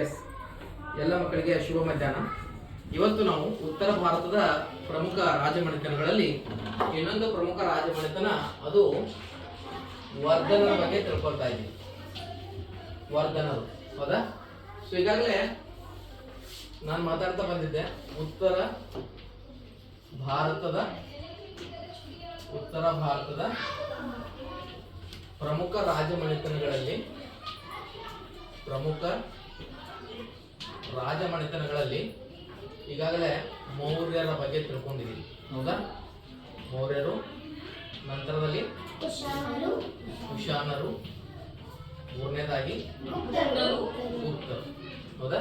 S, ಎಲ್ಲ ಮಕ್ಕಳಿಗೆ ಶುಭ ಮಧ್ಯಾಹ್ನ. ಇವತ್ತು ನಾವು ಉತ್ತರ ಭಾರತದ ಪ್ರಮುಖ ರಾಜಮನೆತನಗಳಲ್ಲಿ ಇನ್ನೊಂದು ಪ್ರಮುಖ ರಾಜಮನೆತನ, ಅದು ವರ್ಧನರ ಬಗ್ಗೆ ತಿಳ್ಕೊಳ್ತಾ ಇದ್ದೀವಿ. ವರ್ಧನರು, ಹೌದಾ? ಸೊ ಈಗಾಗಲೇ ನಾನು ಮಾತಾಡ್ತಾ ಬಂದಿದ್ದೆ ಉತ್ತರ ಭಾರತದ ಪ್ರಮುಖ ರಾಜಮನೆತನಗಳಲ್ಲಿ ಈಗಾಗಲೇ ಮೌರ್ಯರ ಬಗ್ಗೆ ತಿಳ್ಕೊಂಡಿದ್ದೀವಿ, ಹೌದಾ? ಮೌರ್ಯರು, ನಂತರದಲ್ಲಿ ಕುಶಾನರು, ಮೂರನೇದಾಗಿ ಗುಪ್ತರು, ಹೌದಾ?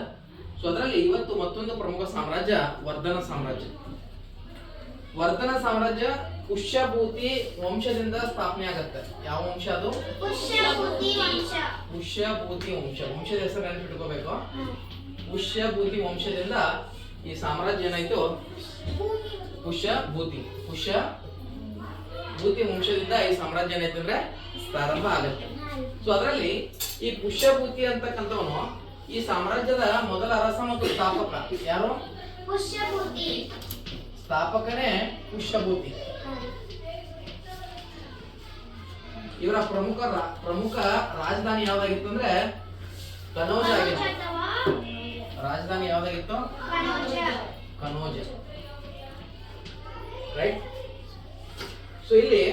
ಸೊ ಅದರಲ್ಲಿ ಇವತ್ತು ಮತ್ತೊಂದು ಪ್ರಮುಖ ಸಾಮ್ರಾಜ್ಯ ವರ್ಧನ ಸಾಮ್ರಾಜ್ಯ. ವರ್ಧನ ಸಾಮ್ರಾಜ್ಯ ಪುಷ್ಯಭೂತಿ ವಂಶದಿಂದ ಸ್ಥಾಪನೆ ಆಗತ್ತೆ. ಯಾವ ವಂಶ ಅದು? ಪುಷ್ಯಭೂತಿ ವಂಶದ ಹೆಸರು ನೆನಪಿಟ್ಕೋಬೇಕು. ಪುಷ್ಯಭೂತಿ ವಂಶದಿಂದ ಈ ಸಾಮ್ರಾಜ್ಯ ಏನಾಯ್ತು? ಪುಷ್ಯಭೂತಿ ವಂಶದಿಂದ ಈ ಸಾಮ್ರಾಜ್ಯ ಏನಾಯ್ತು ಅಂದ್ರೆ ಪ್ರಾರಂಭ ಆಗತ್ತೆ. ಸೊ ಅದರಲ್ಲಿ ಈ ಪುಷ್ಯಭೂತಿ ಅಂತಕ್ಕಂಥವನು ಈ ಸಾಮ್ರಾಜ್ಯದ ಮೊದಲ ಅರಸ ಮತ್ತು ಸ್ಥಾಪಕ. ಯಾರು? ಸ್ಥಾಪಕನೇ ಪುಷ್ಯಭೂತಿ. ಇವರ ಪ್ರಮುಖ ರಾಜಧಾನಿ ಯಾವ್ದಾಗಿತ್ತು ಅಂದ್ರೆ ಕನೌಜ ಆಗಿತ್ತು. ರಾಜಧಾನಿ ಯಾವ್ದಾಗಿತ್ತು? ಕನೌಜ, ರೈಟ್? ಸೊ ಇಲ್ಲಿ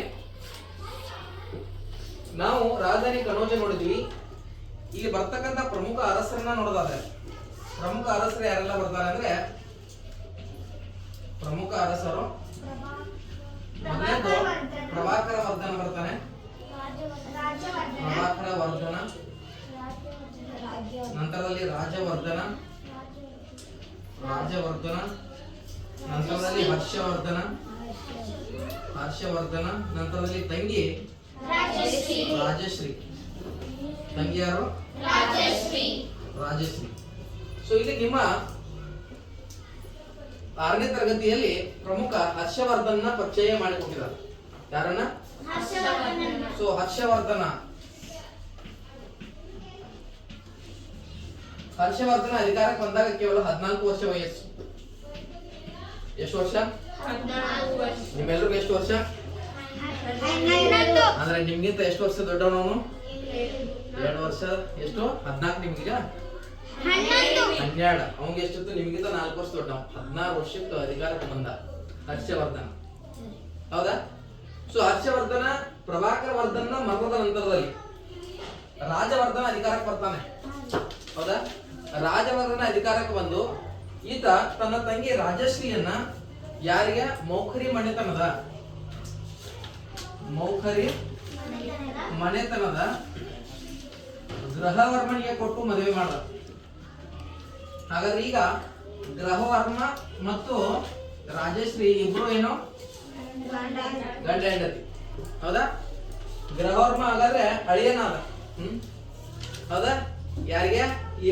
ನಾವು ರಾಜಧಾನಿ ಕನೌಜ ನೋಡಿದ್ವಿ. ಇಲ್ಲಿ ಬರ್ತಕ್ಕಂಥ ಪ್ರಮುಖ ಅರಸರನ್ನ ನೋಡೋದಾದ್ರೆ, ಪ್ರಮುಖ ಅರಸರು ಯಾರೆಲ್ಲ ಬರ್ತಾರೆ ಅಂದ್ರೆ, ಪ್ರಮುಖ ಅರಸರು ಮೊದಲನೇದು ಪ್ರಭಾಕರ ವರ್ಧನ ಬರ್ತಾನೆ. ಪ್ರಭಾಕರ ವರ್ಧನ, ನಂತರದಲ್ಲಿ ರಾಜವರ್ಧನ, ನಂತರದಲ್ಲಿ ಹರ್ಷವರ್ಧನ, ನಂತರದಲ್ಲಿ ತಂಗಿ ರಾಜಶ್ರೀ. ತಂಗಿ ಯಾರು? ರಾಜಶ್ರೀ. ಸೊ ಇಲ್ಲಿ ನಿಮ್ಮ 6ನೇ ತರಗತಿಯಲ್ಲಿ ಪ್ರಮುಖ ಹರ್ಷವರ್ಧನ ಪರಿಚಯ ಮಾಡಿಕೊಟ್ಟಿದ್ದಾರೆ. ಯಾರನ್ನ? ಸೊ ಹರ್ಷವರ್ಧನ ಅಧಿಕಾರಕ್ಕೆ ಬಂದಾಗ ಕೇವಲ 14 ವರ್ಷ ವಯಸ್ಸು. ಎಷ್ಟು ವರ್ಷ? ನಿಮ್ಮೆಲ್ಲರಿಗೂ ಎಷ್ಟು ವರ್ಷ? ಅಂದ್ರೆ ನಿಮ್ಗಿಂತ ಎಷ್ಟು ವರ್ಷ ದೊಡ್ಡವನವನು? 2 ವರ್ಷ. ಎಷ್ಟು? 14. ನಿಮ್ಗೀಗ 12. ಅವಂಗೆ ಎಷ್ಟಿತ್ತು? ನಿಮ್ಗಿಂತ 4 ವರ್ಷ ದೊಡ್ಡವ. 16 ವರ್ಷಕ್ಕೆ ಅಧಿಕಾರಕ್ಕೆ ಬಂದ ಹರ್ಷವರ್ಧನ, ಹೌದಾ? ಸೊ ಹರ್ಷವರ್ಧನ ಪ್ರಭಾಕರ ವರ್ಧನ ಮರಣದ ನಂತರದಲ್ಲಿ ರಾಜವರ್ಧನ ಅಧಿಕಾರಕ್ಕೆ ಬರ್ತಾನೆ, ಹೌದಾ? ರಾಜವರ್ಧನ ಅಧಿಕಾರಕ್ಕೆ ಬಂದು ಈತ ತನ್ನ ತಂಗಿ ರಾಜಶ್ರೀಯನ್ನ ಯಾರಿಗೆ? ಮೌಖರಿ ಮನೆತನದ ಗ್ರಹವರ್ಮನಿಗೆ ಕೊಟ್ಟು ಮದುವೆ ಮಾಡ. ಹಾಗಾದ್ರೆ ಈಗ ಗ್ರಹವರ್ಮ ಮತ್ತು ರಾಜಶ್ರೀ ಇಬ್ರು ಏನು? ಗಂಡ ಹೆಂಡತಿ, ಹೌದಾ? ಗ್ರಹವರ್ಮ ಹಾಗಾದ್ರೆ ಅಳಿಯನಾದ, ಹೌದಾ? ಯಾರಿಗೆ? ಈ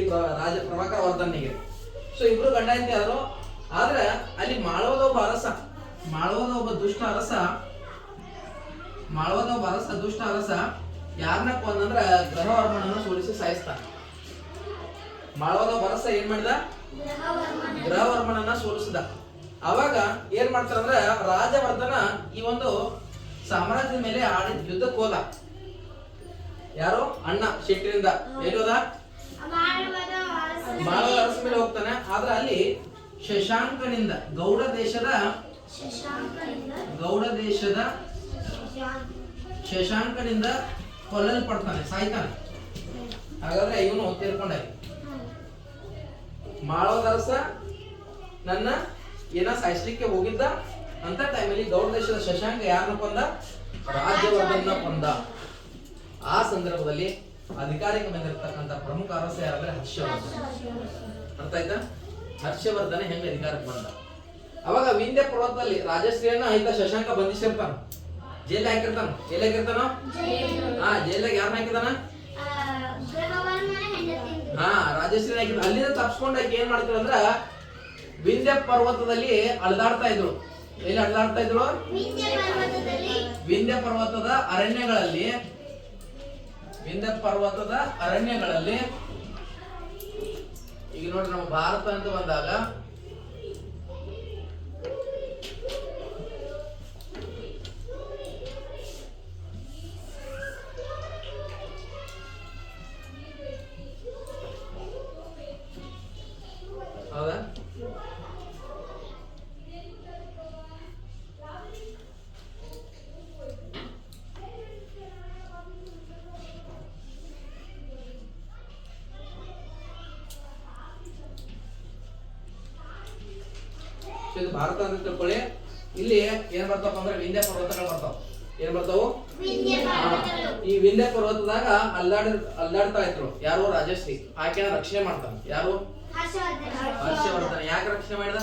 ಪ್ರಭಾಕರ ವರ್ಧನಿಗೆ. ಸೊ ಇಬ್ರು ಗಂಡ ಹೆಂಡತಿ ಆದ್ರು. ಆದ್ರೆ ಅಲ್ಲಿ ಮಾಳವದ ಒಬ್ಬ ದುಷ್ಟ ಅರಸ ಯಾರನ್ನ ಕೊಂದಂದ್ರ ಗ್ರಹವರ್ಮನನ್ನು ಸೋಲಿಸಿ ಸಾಯಿಸ್ತಾನೆ. ಮಾಳವದ ಒಬ್ಬ ಅರಸ ಏನ್ ಮಾಡಿದ? ಗ್ರಹವರ್ಮನನ್ನ ಸೋಲಿಸಿದ. ಅವಾಗ ಏನ್ ಮಾಡ್ತಾರಂದ್ರೆ, ರಾಜವರ್ಧನ ಈ ಒಂದು ಸಾಮ್ರಾಜ್ಯದ ಮೇಲೆ ಆಡಿದ ಯುದ್ಧಕ್ಕೆ ಹೋದ. ಯಾರು? ಅಣ್ಣ ಶೆಟ್ಟಿನಿಂದ. ಎಲ್ಲಿ ಹೋದ? ಮಾಳವದ ಅರಸ ಮೇಲೆ ಹೋಗ್ತಾನೆ. ಆದ್ರೆ ಅಲ್ಲಿ ಶಶಾಂಕನಿಂದ, ಗೌಡ ದೇಶದ ಶಶಾಂಕನಿಂದ ಕೊಲ್ಲಲ್ಪಡ್ತಾನೆ, ಸಾಯ್ತಾನೆ. ಹಾಗಾದ್ರೆ ಇವನು ತೀರ್ಕೊಂಡ. ಮಾಳವದ ಅರಸ ನನ್ನ ಏನ ಸಾಯಿಸ್ಲಿಕ್ಕೆ ಹೋಗಿದ್ದ ಅಂತ ಟೈಮಲ್ಲಿ ಗೌಡ ದೇಶದ ಶಶಾಂಕ ಯಾರನ್ನ ಕೊಂದ? ರಾಜವರ್ಧನ ಕೊಂದ. ಆ ಸಂದರ್ಭದಲ್ಲಿ ಅಧಿಕಾರಕ್ಕೆ ಬಂದಿರತಕ್ಕಂಥ ಪ್ರಮುಖ ಅರಸ ಯಾರಂದ್ರೆ ಹರ್ಷವರ್ಧನ. ಅರ್ಥ ಆಯ್ತಾ? ಹರ್ಷವರ್ಧನ ಹೆಂಗ ಅಧಿಕಾರಕ್ಕೆ ಬಂದ? ಅವಾಗ ವಿಂಧ್ಯ ಪರ್ವತದಲ್ಲಿ ರಾಜಶ್ರೀಯನ್ನ ಆಯ್ತಾ ಶಶಾಂಕ ಬಂಧಿಸಿರ್ತಾನ, ಜೈಲ್ ಹಾಕಿರ್ತಾನ. ಎಲ್ಲಿ ಹಾಕಿರ್ತಾನ? ಜೈಲಾಗ ಯಾರನ್ನ ಹಾಕಿದಾನ? ರಾಜಶ್ರೀ ಹಾಕಿದ. ಅಲ್ಲಿಂದ ತಪ್ಸ್ಕೊಂಡ್ ಆಕಿ ಏನ್ ಮಾಡ್ತಾರ ಅಂದ್ರ ವಿಂಧ್ಯ ಪರ್ವತದಲ್ಲಿ ಅಳದಾಡ್ತಾ ಇದ್ರು. ಎಲ್ಲಿ ಅಡ್ಡಾಡ್ತಾ ಇದ್ರು? ವಿಂಧ್ಯ ಪರ್ವತದ ಅರಣ್ಯಗಳಲ್ಲಿ ಈಗ ನೋಡ್ರಿ ನಮ್ಮ ಭಾರತ ಅಂತ ಬಂದಾಗ ಹೌದಾ ಇದು ಭಾರತ ಅಂತ ತಿಳ್ಕೊಳ್ಳಿ. ಇಲ್ಲಿ ಏನ್ ಬರ್ತಾವ ಅಂದ್ರೆ ವಿಂಧ್ಯ ಪರ್ವತಗಳು ಬರ್ತಾವ. ಏನ್ ಬರ್ತಾವು? ಈ ವಿಂಧ್ಯ ಪರ್ವತದಾಗ ಅಲ್ಲಾಡ್ತಾ ಇದ್ರು ಯಾರು? ರಾಜಶ್ರೀ. ಆಕೆನ ರಕ್ಷಣೆ ಮಾಡ್ತಾನೆ ಯಾರು? ಹರ್ಷವರ್ಧನ. ಯಾಕೆ ರಕ್ಷಣೆ ಮಾಡಿದ?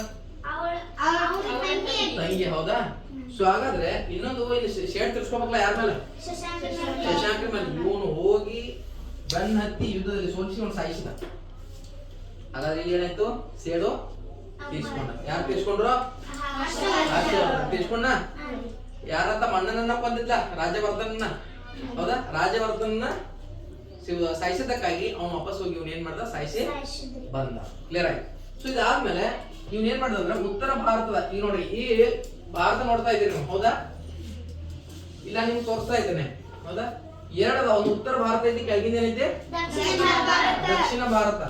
ತಂಗಿ. ಹೌದಾ? ಸೊ ಹಾಗಾದ್ರೆ ಇನ್ನೊಂದು ಇಲ್ಲಿ ಶೇಡ್ ತಿರ್ಸ್ಕೋಬೇಕಲ್ಲ ಯಾರ ಮೇಲೆ? ಶಶಾಂಕ ಮೇಲೆ. ಇವನು ಹೋಗಿ ಬೆನ್ನ ಹತ್ತಿ ಯುದ್ಧದಲ್ಲಿ ಸೋಲಿಸಿ ಅವನು ಸಾಯಿಸಿದ. ಹಾಗಾದ್ರೆ ಇಲ್ಲಿ ಏನಾಯ್ತು? ಸೇಡು ತೀರ್ಸ್ಕೊಂಡ. ಯಾರು ತೀರ್ಸ್ಕೊಂಡ್ರು? ಹರ್ಷವರ್ಧನ ತೀರ್ಸ್ಕೊಂಡ. ಯಾರಂತ ಮಣ್ಣನನ್ನ ಕೊಂದಿದ್ದ? ರಾಜವರ್ಧನ. ಹೌದಾ? ರಾಜವರ್ಧನ ಸಾಯಿಸಿದ್ದಕ್ಕಾಗಿ ಅವನು ವಾಪಸ್ ಹೋಗಿ ಇವನ್ ಏನ್ ಮಾಡ್ದ? ಸಾಯಿಸಿ ಬಂದ. ಕ್ಲಿಯರ್ ಆಯ್ತು. ಸೊ ಇದಾದ್ಮೇಲೆ ಇವನ್ ಏನ್ ಮಾಡ್ದ ಅಂದ್ರೆ ಉತ್ತರ ಭಾರತದ, ಈಗ ನೋಡ್ರಿ ಈ ಭಾರತ ನೋಡ್ತಾ ಇದ್ದೀರಿ ನೀವು. ಹೌದಾ? ಇಲ್ಲ ನಿಮ್ಗೆ ತೋರಿಸ್ತಾ ಇದ್ದೇನೆ. ಹೌದಾ? ಎರಡದ ಒಂದು ಉತ್ತರ ಭಾರತ ಐತಿ, ಕೆಳಗಿಂದ ಏನೈತಿ? ದಕ್ಷಿಣ ಭಾರತ.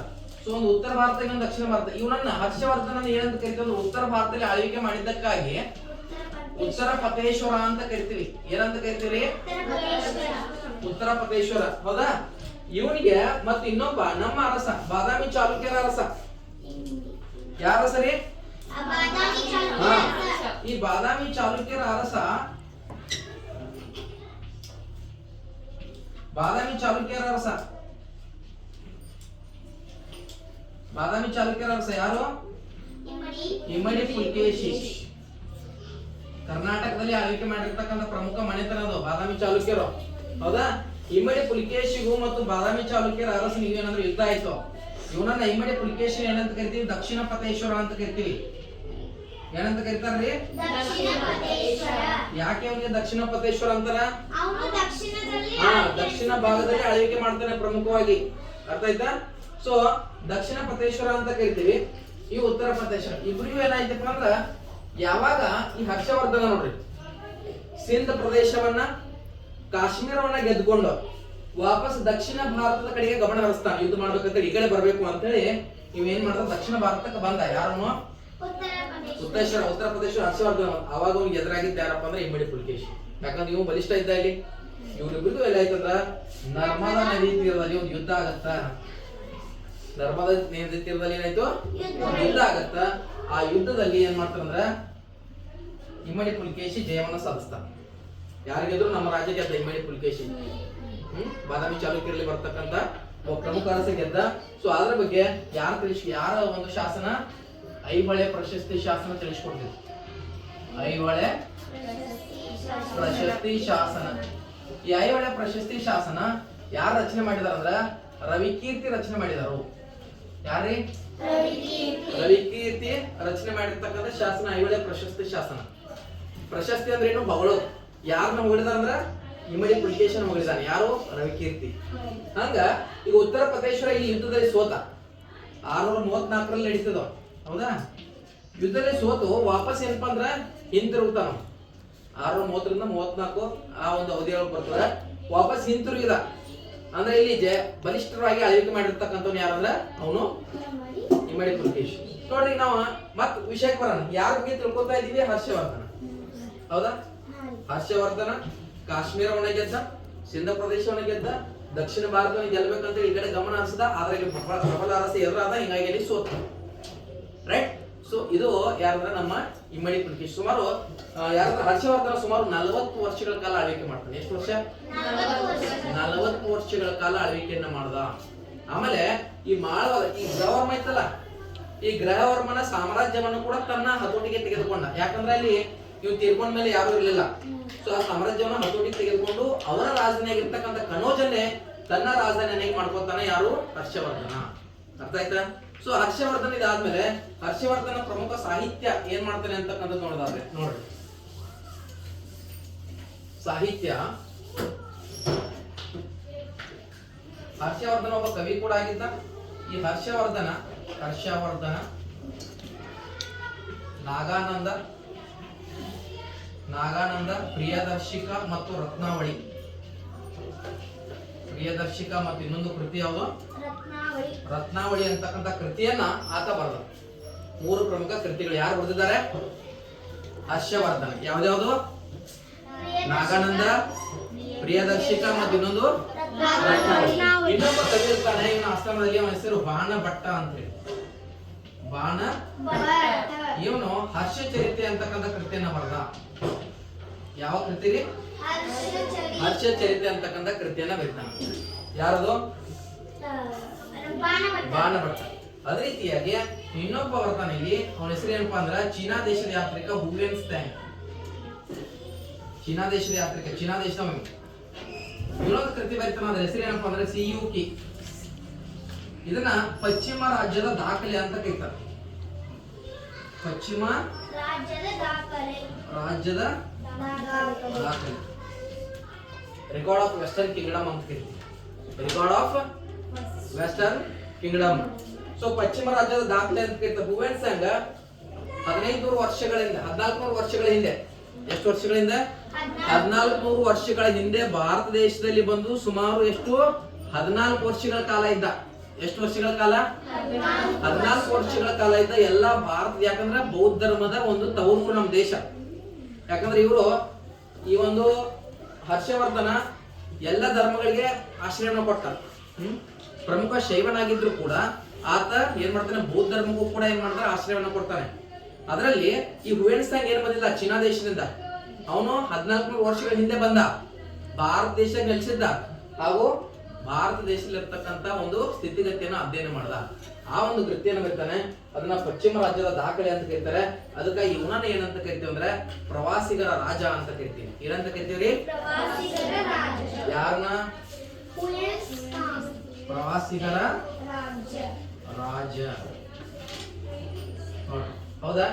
ಸೊ ಒಂದು ಉತ್ತರ ಭಾರತ ಇನ್ನೊಂದು ದಕ್ಷಿಣ ಭಾರತ. ಇವನನ್ನ ಹರ್ಷವರ್ಧನ ಏನಂತ ಕರಿತೀವಿ ಅಂದ್ರೆ ಉತ್ತರ ಭಾರತದಲ್ಲಿ ಆಳ್ವಿಕೆ ಮಾಡಿದ್ದಕ್ಕಾಗಿ ಉತ್ತರ ಪತೇಶ್ವರ ಅಂತ ಕರಿತೀವಿ. ಏನಂತ ಕರಿತೀವಿ? ಉತ್ತರ ಪತೇಶ್ವರ. ಹೌದಾ? ಇವನಿಗೆ ಮತ್ತೆ ಇನ್ನೊಬ್ಬ ನಮ್ಮ ಅರಸ ಬಾದಾಮಿ ಚಾಲುಕ್ಯರ ಅರಸ. ಯಾರ ಅರಸ ರೀ? ಈ ಬಾದಾಮಿ ಚಾಲುಕ್ಯರ ಅರಸ, ಬಾದಾಮಿ ಚಾಲುಕ್ಯರ ಅರಸ, ಬಾದಾಮಿ ಚಾಲುಕ್ಯರ ಅರಸ ಯಾರು? ಇಮ್ಮಡಿ ಪುಲಿಕೇಶಿ. ಕರ್ನಾಟಕದಲ್ಲಿ ಆಳ್ವಿಕೆ ಮಾಡಿರ್ತಕ್ಕಂಥ ಪ್ರಮುಖ ಮನೆತನ ಅದು ಬಾದಾಮಿ ಚಾಲುಕ್ಯರು. ಹೌದಾ? ಇಮ್ಮಡಿ ಪುಲಿಕೇಶಿಗೂ ಮತ್ತು ಬಾದಾಮಿ ಚಾಲುಕ್ಯರ ಅರಸನಿಗೂ ಏನಂದ್ರೆ ಯುದ್ಧ ಆಯ್ತು. ಇವನನ್ನ ಇಮ್ಮಡಿ ಪುಲಿಕೇಶಿ ಏನಂತ ಕರಿತೀವಿ? ದಕ್ಷಿಣ ಪತೇಶ್ವರ ಅಂತ ಕರಿತೀವಿ. ಏನಂತ ಕರಿತಾರ್ರಿ? ಯಾಕೆ ಅವನಿಗೆ ದಕ್ಷಿಣ ಪತೇಶ್ವರ ಅಂತಾರ? ದಕ್ಷಿಣ ಭಾಗದಲ್ಲಿ ಆಳ್ವಿಕೆ ಮಾಡ್ತಾನೆ ಪ್ರಮುಖವಾಗಿ. ಅರ್ಥ ಆಯ್ತಾ? ಸೊ ದಕ್ಷಿಣ ಪತೇಶ್ವರ ಅಂತ ಕರಿತೀವಿ. ಈ ಉತ್ತರ ಪತೇಶ್ವರ ಇಬ್ರಿಗೂ ಏನಾಯ್ತಪ್ಪ ಅಂದ್ರ, ಯಾವಾಗ ಈ ಹರ್ಷವರ್ಧನ ನೋಡ್ರಿ ಸಿಂಧ್ ಪ್ರದೇಶವನ್ನ ಕಾಶ್ಮೀರವನ್ನ ಗೆದ್ಕೊಂಡು ವಾಪಸ್ ದಕ್ಷಿಣ ಭಾರತದ ಕಡೆಗೆ ಗಮನ ಹರಿಸ್ತಾನೆ. ಯುದ್ಧ ಮಾಡ್ಬೇಕಂತ ಈ ಕಡೆ ಬರ್ಬೇಕು ಅಂತೇಳಿ ಇವೇನ್ ಮಾಡ್ತಾರ? ದಕ್ಷಿಣ ಭಾರತಕ್ಕೆ ಬಂದ. ಯಾರನ್ನು? ಉತ್ತರ ಪ್ರದೇಶ ಹರ್ಷವರ್ಧನ. ಅವಾಗ ಅವ್ನಿಗೆ ಎದುರಾಗಿದ್ದ ಯಾರಪ್ಪ ಅಂದ್ರೆ ಇಮ್ಮಡಿ ಪುಲಿಕೇಶಿ. ಯಾಕಂದ್ರೆ ಇವ್ ಬಲಿಷ್ಠ ಇದ್ದ. ಇಲ್ಲಿ ಇವ್ರಿಬ್ರಿಗೂ ಎಲ್ಲ ಆಯ್ತಂದ್ರ ನರ್ಮದಾ ನದಿ ತೀರದಲ್ಲಿ ಒಂದು ಯುದ್ಧ ಆಗತ್ತ. ನರ್ಮದಾ ನದಿ ತೀರದಲ್ಲಿ ಏನಾಯ್ತು? ಯುದ್ಧ ಆಗತ್ತ. ಆ ಯುದ್ಧದಲ್ಲಿ ಏನ್ ಮಾಡ್ತಾರಂದ್ರ ಇಮ್ಮಡಿ ಪುಲಿಕೇಶಿ ಜಯವನ್ನ ಸಾಧಿಸ್ತಾನ. ಯಾರಿಗೆದ್ರು ನಮ್ಮ ರಾಜ್ಯ ಗೆದ್ದ ಇಮ್ಮಡಿ ಪುಲಿಕೇಶಿ. ಬಾದಾಮಿ ಚಾಲುಕ್ಯರಲ್ಲಿ ಬರ್ತಕ್ಕಂತ ಪ್ರಮುಖ ಅರಸ ಗೆದ್ದ. ಸೊ ಅದ್ರ ಬಗ್ಗೆ ಯಾರ ಒಂದು ಶಾಸನ? ಐಹೊಳೆ ಪ್ರಶಸ್ತಿ ಶಾಸನ ತಿಳಿಸ್ಕೊಡ್ತಿದ್ರು. ಐಹೊಳೆ ಪ್ರಶಸ್ತಿ ಶಾಸನ. ಈ ಐಹೊಳೆ ಪ್ರಶಸ್ತಿ ಶಾಸನ ಯಾರು ರಚನೆ ಮಾಡಿದಾರ ಅಂದ್ರ ರವಿಕೀರ್ತಿ ರಚನೆ ಮಾಡಿದಾರು. ಯಾರೇ? ರವಿಕೀರ್ತಿ ರಚನೆ ಮಾಡಿರ್ತಕ್ಕಂಥ ಶಾಸನ ಐಹೊಳೆ ಪ್ರಶಸ್ತಿ ಶಾಸನ. ಪ್ರಶಸ್ತಿ ಅಂದ್ರೆ ಏನು? ಹೊಗಳೋದು. ಯಾರನ್ನ ಹೊಗಳಿದಾರ ಅಂದ್ರ ಇಮ್ಮಡಿ ಪುಲಿಕೇಶಿನ ಹೊಗಳಿದಾನೆ. ಯಾರು? ರವಿಕೀರ್ತಿ. ಹಂಗ ಈಗ ಉತ್ತರ ಪ್ರದೇಶ್ವರ ಈ ಯುದ್ಧದಲ್ಲಿ ಸೋತ. 634ರಲ್ಲಿ ನಡೀತದ. ಹೌದಾ? ಯುದ್ಧದಲ್ಲಿ ಸೋತು ವಾಪಸ್ ಏನಪ್ಪಾ ಅಂದ್ರ ಹಿಂತಿರುಗ್ತಾನ. 630ರಿಂದ 34 ಆ ಒಂದು ಅವಧಿಯೊಳಗೆ ಬರ್ತದ. ವಾಪಸ್ ಹಿಂತಿರುಗಿದ ಅಂದ್ರೆ ಇಲ್ಲಿ ಬಲಿಷ್ಠರಾಗಿ ಆಳ್ವಿಕೆ ಮಾಡಿರ್ತಕ್ಕಂಥವ್ನು ಯಾರಂದ್ರ ಅವನು ಇಮ್ಮಡಿ ಪುಲಿಕೇಶಿ. ನೋಡ್ರಿ ನಾವು ಮತ್ ವಿಷಯಕ್ಕೆ ಬರೋಣ. ಯಾರ ಬಗ್ಗೆ ತಿಳ್ಕೊತಾ ಇದೀವಿ? ಹರ್ಷವರ್ಧನ. ಹೌದಾ? ಹರ್ಷವರ್ಧನ ಕಾಶ್ಮೀರವನ್ನ ಗೆದ್ದ, ಸಿಂಧ ಪ್ರದೇಶವನ್ನ ಗೆದ್ದ, ದಕ್ಷಿಣ ಭಾರತವನ್ನ ಗೆಲ್ಬೇಕಂತ ಈ ಕಡೆ ಗಮನ ಹರಿಸಿದ. ಆದ್ರೆ ಇಲ್ಲಿ ಪ್ರಬಲ ಅರಸ ಎದುರಾದ, ಹಿಂಗಾಗಿ ಇಲ್ಲಿ ಸೋತ. ರೈಟ್? ಸೊ ಇದು ಯಾರಂದ್ರ ನಮ್ಮ ಇಮ್ಮಡಿ ಪುಲಿಕೇಶಿ. ಸುಮಾರು ಯಾರಂದ್ರ ಹರ್ಷವರ್ಧನ ಸುಮಾರು 40 ವರ್ಷಗಳ ಕಾಲ ಆಳ್ವಿಕೆ ಮಾಡ್ತಾನೆ. ಎಷ್ಟು ವರ್ಷ? 40 ವರ್ಷಗಳ ಕಾಲ ಆಳ್ವಿಕೆಯನ್ನ ಮಾಡ್ದ. ಆಮೇಲೆ ಈ ಮಾಳವ ಈ ಗೃಹವರ್ಮ ಇತ್ತಲ್ಲ, ಈ ಗೃಹವರ್ಮನ ಸಾಮ್ರಾಜ್ಯವನ್ನು ಕೂಡ ತನ್ನ ಹತೋಟಿಗೆ ತೆಗೆದುಕೊಂಡ. ಯಾಕಂದ್ರೆ ಅಲ್ಲಿ ಇವ್ ತೀರ್ಕೊಂಡ ಮೇಲೆ ಯಾರು ಇರ್ಲಿಲ್ಲ. ಸೊ ಆ ಸಾಮ್ರಾಜ್ಯವನ್ನ ಹತೋಟಿಗೆ ತೆಗೆದುಕೊಂಡು ಅವರ ರಾಜಧಾನಿಯಾಗಿರ್ತಕ್ಕಂಥ ಕನೋಜನ್ನೇ ತನ್ನ ರಾಜಧಾನಿಯನ್ನಾಗಿ ಮಾಡ್ಕೊತಾನೆ. ಯಾರು? ಹರ್ಷವರ್ಧನ. ಅರ್ಥ ಆಯ್ತಾ? ಸೊ ಹರ್ಷವರ್ಧನ ಇದಾದ್ಮೇಲೆ ಹರ್ಷವರ್ಧನ ಪ್ರಮುಖ ಸಾಹಿತ್ಯ ಏನ್ ಮಾಡ್ತಾನೆ ಅಂತಕ್ಕಂಥದ್ದು ನೋಡೋದಾದ್ರೆ ನೋಡ್ರಿ. ಸಾಹಿತ್ಯ, ಹರ್ಷವರ್ಧನ ಒಬ್ಬ ಕವಿ ಕೂಡ ಆಗಿದ್ದ. ಈ ಹರ್ಷವರ್ಧನ ನಾಗಾನಂದ ಪ್ರಿಯದರ್ಶಿಕ ಮತ್ತು ರತ್ನಾವಳಿ ಮತ್ತು ಇನ್ನೊಂದು ಕೃತಿ ಯಾವುದು ರತ್ನಾವಳಿ ಅಂತಕ್ಕಂಥ ಕೃತಿಯನ್ನ ಆತ ಬರೆದ. 3 ಪ್ರಮುಖ ಕೃತಿಗಳು ಯಾರು ಬರೆದಿದ್ದಾರೆ? ಹರ್ಷವರ್ಧನ. ಯಾವ್ದ್ಯಾವ್ದು? ನಾಗಾನಂದ, ಪ್ರಿಯದರ್ಶಿಕ ಮತ್ತು ಇನ್ನೊಂದು ರತ್ನಾವಳಿ. ಇನ್ನೊಬ್ಬ ಕವಿ ಇರ್ತಾನೆ ಇವನ ಆಶ್ರಮದಲ್ಲಿ, ಅವನ ಹೆಸರು ಬಾಣಭಟ್ಟ ಅಂತ ಹೇಳಿ. ಇವನು ಹರ್ಷಚರಿತೆ ಅಂತಕ್ಕಂಥ ಕೃತಿಯನ್ನ ಬರೆದ. ಯಾವ ಕೃತಿ ರೀ? ಹರ್ಷಚರಿತೆ ಅಂತಕ್ಕಂಥ ಕೃತಿಯನ್ನ ಬರೀತಾನೆ. ಯಾರದು? ಬಾಣಭಟ್ಟ. ಅದೇ ರೀತಿಯಾಗಿ ಇನ್ನೊಬ್ಬ ಬರ್ತಾನೆ ಇಲ್ಲಿ, ಅವನ ಹೆಸರು ಏನಪ್ಪಾ ಅಂದ್ರ ಚೀನಾ ದೇಶದ ಯಾತ್ರಿಕ ಹುಯೆನ್ ತ್ಸಾಂಗ್. ಚೀನಾ ದೇಶದ ಇನ್ನೊಂದು ಕೃತಿ ಬರೀತಾನ, ಅದ್ರ ಹೆಸರು ಏನಪ್ಪಾ ಅಂದ್ರೆ ಸಿಯುಕಿ. ಇದನ್ನ ಪಶ್ಚಿಮ ರಾಜ್ಯದ ದಾಖಲೆ ಅಂತ ಕರೀತಾರೆ. ಪಶ್ಚಿಮ ರಾಜ್ಯದ ದಾಖಲೆ, ರೆಕಾರ್ಡ್ ಆಫ್ ವೆಸ್ಟರ್ನ್ ಕಿಂಗ್ಡಮ್ ಅಂತ ಕರೀತೀವಿ. Record of western Kingdom. So ಪಶ್ಚಿಮ ರಾಜ್ಯದ ದಾಖಲೆ ಅಂತ ಕರೀತಾರೆ. ಹುಯೆನ್ ತ್ಸಾಂಗ್ 1400 ವರ್ಷಗಳ ಹಿಂದೆ, ಎಷ್ಟು ವರ್ಷಗಳಿಂದ? 1400 ವರ್ಷಗಳ ಹಿಂದೆ ಭಾರತ ದೇಶದಲ್ಲಿ ಬಂದು ಸುಮಾರು ಎಷ್ಟು 14 ವರ್ಷಗಳ ಕಾಲ ಇದ್ದ. ಎಷ್ಟು ವರ್ಷಗಳ ಕಾಲ? 14 ವರ್ಷಗಳ ಕಾಲ ಇದ್ದ. ಎಲ್ಲ ಭಾರತ, ಯಾಕಂದ್ರೆ ಬೌದ್ಧ ಧರ್ಮದ ಒಂದು ತವರು ನಮ್ಮ ದೇಶ. ಯಾಕಂದ್ರೆ ಇವರು ಈ ಒಂದು ಹರ್ಷವರ್ಧನ ಎಲ್ಲ ಧರ್ಮಗಳಿಗೆ ಆಶ್ರಯವನ್ನು ಕೊಡ್ತಾರೆ. ಪ್ರಮುಖ ಶೈವನಾಗಿದ್ರು ಕೂಡ ಆತ ಏನ್ ಮಾಡ್ತಾನೆ? ಬೌದ್ಧ ಧರ್ಮಕ್ಕೂ ಕೂಡ ಏನ್ ಮಾಡ್ತಾನೆ? ಆಶ್ರಯವನ್ನು ಕೊಡ್ತಾನೆ. ಅದರಲ್ಲಿ ಈ ಹುಯೆನ್ ತ್ಸಾಂಗ್ ಏನ್ ಬಂದಿಲ್ಲ ಚೀನಾ ದೇಶದಿಂದ. ಅವನು 1400 ವರ್ಷಗಳ ಹಿಂದೆ ಬಂದ, ಭಾರತ ದೇಶ ನೆಲೆಸಿದ್ದ ಹಾಗೂ ಭಾರತ ದೇಶದಲ್ಲಿ ಇರ್ತಕ್ಕಂತ ಒಂದು ಸ್ಥಿತಿಗತಿಯನ್ನು ಅಧ್ಯಯನ ಮಾಡ್ದ. ಆ ಒಂದು ಕೃತಿಯನ್ನು ಬರೀತಾನೆ. ಅದನ್ನ ಪಶ್ಚಿಮ ರಾಜ್ಯದ ದಾಖಲೆ ಅಂತ ಕರೀತಾರೆ. ಅದಕ್ಕಾಗಿ ಇವನನ್ನ ಏನಂತ ಕರಿತೀವಿ ಅಂದ್ರೆ ಪ್ರವಾಸಿಗರ ರಾಜ ಅಂತ ಕರಿತೀವಿ. ಏನಂತ ಕರಿತೀವ್ರಿ? ಯಾರನ್ನ? ಪ್ರವಾಸಿಗರ ರಾಜ. ಹೌದಾ?